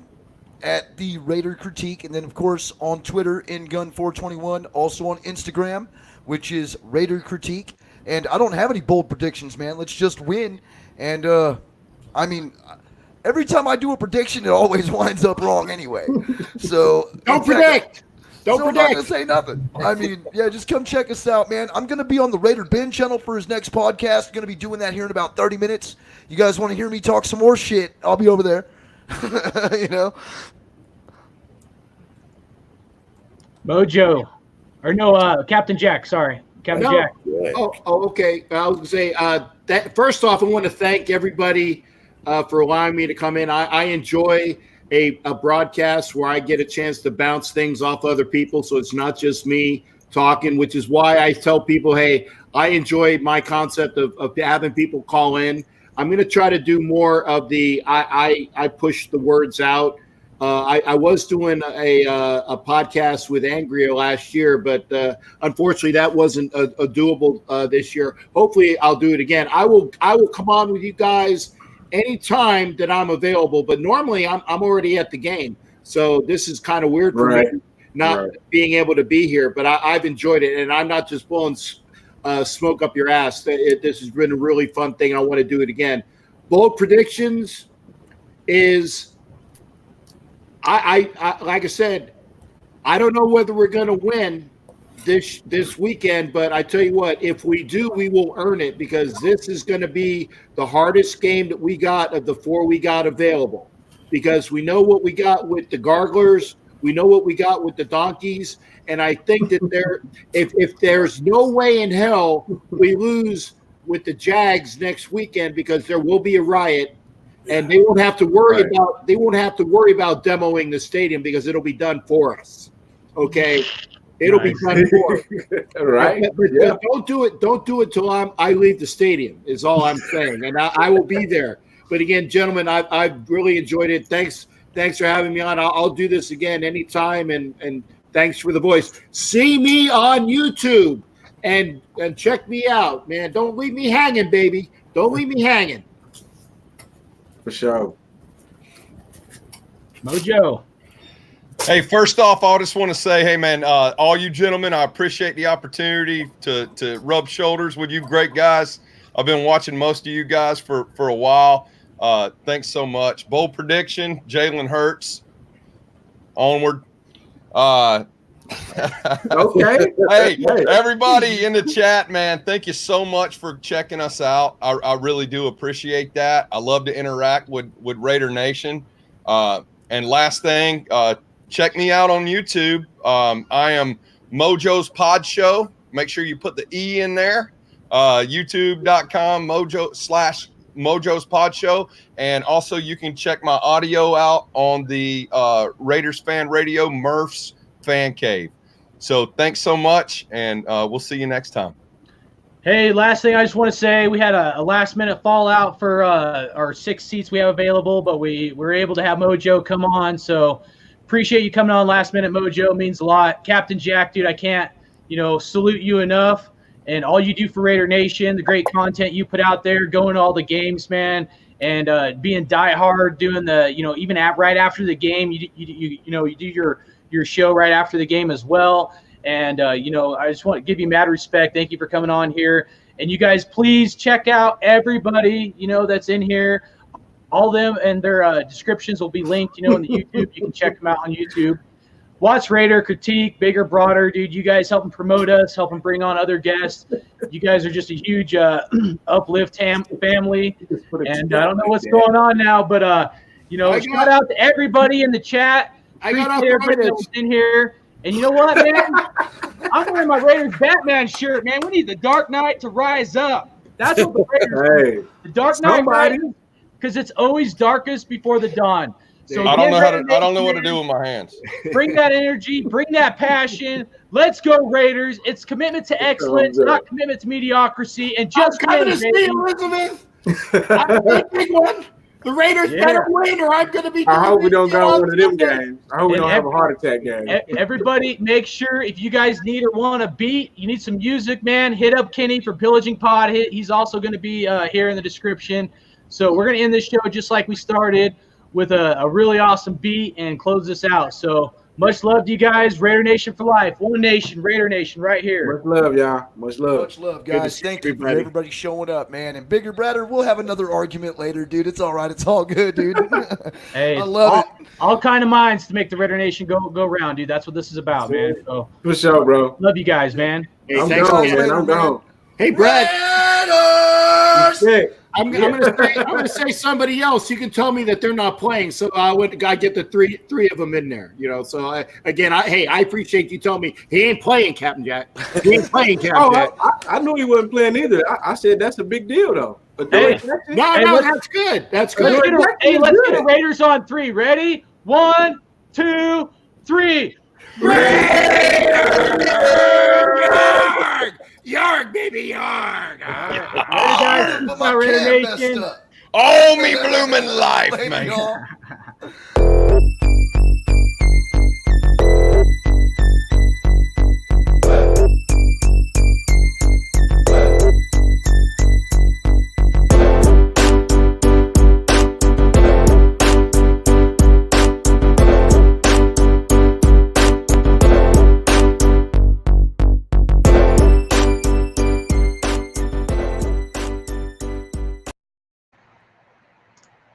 at the Raider Critique, and then of course on Twitter in Gunn421, also on Instagram, which is Raider Critique. And I don't have any bold predictions, man. Let's just win. And every time I do a prediction, it always winds up wrong anyway. So don't predict. I'm not going to say nothing. Just come check us out, man. I'm going to be on the Raider Ben channel for his next podcast. Going to be doing that here in about 30 minutes. You guys want to hear me talk some more shit, I'll be over there. Mojo, or no, Captain Jack. Sorry, Captain Jack. Okay. I was gonna say that first off, I want to thank everybody for allowing me to come in. I enjoy a broadcast where I get a chance to bounce things off other people, so it's not just me talking, which is why I tell people, hey, I enjoy my concept of having people call in. I'm going to try to do more of the I push the words out. I was doing a podcast with Angria last year, but unfortunately that wasn't a doable this year. Hopefully I'll do it again. I will come on with you guys anytime that I'm available, but normally I'm already at the game. So this is kind of weird for me not being able to be here, but I've enjoyed it, and I'm not just blowing smoke up your ass. This has been a really fun thing. I want to do it again. Bold predictions is, I like I said, I don't know whether we're going to win this weekend, but I tell you what, if we do, we will earn it, because this is going to be the hardest game that we got of the 4 we got available, because we know what we got with the Garglers. We know what we got with the Donkeys, and I think that if there's no way in hell we lose with the Jags next weekend, because there will be a riot, and they won't have to worry about demoing the stadium, because it'll be done for us. Okay, it'll be done for us. Right? But don't do it till I leave the stadium. Is all I'm saying, and I will be there. But again, gentlemen, I've really enjoyed it. Thanks for having me on. I'll do this again anytime, and thanks for the voice. See me on YouTube and check me out, man. Don't leave me hanging, baby. Don't leave me hanging. For sure. Mojo. Hey, first off, I just want to say, hey, man, all you gentlemen, I appreciate the opportunity to rub shoulders with you great guys. I've been watching most of you guys for a while. Thanks so much. Bold prediction, Jalen Hurts. Onward. Okay. Hey, everybody in the chat, man, thank you so much for checking us out. I really do appreciate that. I love to interact with Raider Nation. And last thing, check me out on YouTube. I am MoJo's Pod Show. Make sure you put the E in there. YouTube.com MoJo's Pod Show. And also you can check my audio out on the Raiders Fan Radio Murph's Fan Cave. So thanks so much, and we'll see you next time. Hey, last thing I just want to say, we had a last-minute fallout for our 6 seats we have available, but we were able to have Mojo come on, so appreciate you coming on last minute, Mojo. It means a lot. Captain Jack, dude, I can't, salute you enough, and all you do for Raider Nation, the great content you put out there, going to all the games, man, and being diehard, doing the, even right after the game, you do your show right after the game as well. And, I just want to give you mad respect. Thank you for coming on here. And you guys, please check out everybody, that's in here. All of them and their descriptions will be linked, in the YouTube. You can check them out on YouTube. WattsRaider, Critique, Bigger, Broader. Dude, you guys helping promote us, helping bring on other guests. You guys are just a huge uplift family. And I don't know what's going on now, but, shout out to everybody in the chat. I got everybody that was in here. And you know what, man? I'm wearing my Raiders Batman shirt, man. We need the Dark Knight to rise up. That's what the Raiders do. The Dark Knight rises, because it's always darkest before the dawn. So I don't know what to do with my hands. Bring that energy, bring that passion. Let's go, Raiders. It's commitment to excellence, not commitment to mediocrity. And just coming to see Elizabeth. I'm a big one. The Raiders better win, or I'm going to be. I hope we don't go one of them games. I hope we don't have a heart attack game. Everybody, make sure if you guys need or want a beat, you need some music, man, hit up Kenny for Pillaging Pod. He's also going to be here in the description. So we're going to end this show just like we started, with a really awesome beat, and close this out. So much love to you guys. Raider Nation for life. One nation, Raider Nation right here. Much love, y'all. Much love. Much love, guys. Thank you for everybody showing up, man. And Bigger Brother, we'll have another argument later, dude. It's all right. It's all good, dude. Hey, I love it. All kind of minds to make the Raider Nation go round, dude. That's what this is about, man. So for sure, bro. Love you guys, man. Hey, I'm gone, man. I'm gone. Hey, Brad. I'm gonna say somebody else. You can tell me that they're not playing, so I get the three of them in there. You know, so I appreciate you telling me he ain't playing, Captain Jack. He ain't playing, Captain Jack. I knew he wasn't playing either. I said that's a big deal though. But Hey, no, that's good. That's good. Let's get the Raiders on 3. Ready? 1, 2, 3. Yarg, baby, yarg. But my Raider cam messed Nation. up. Oh, me blooming life, Later, man. y'all.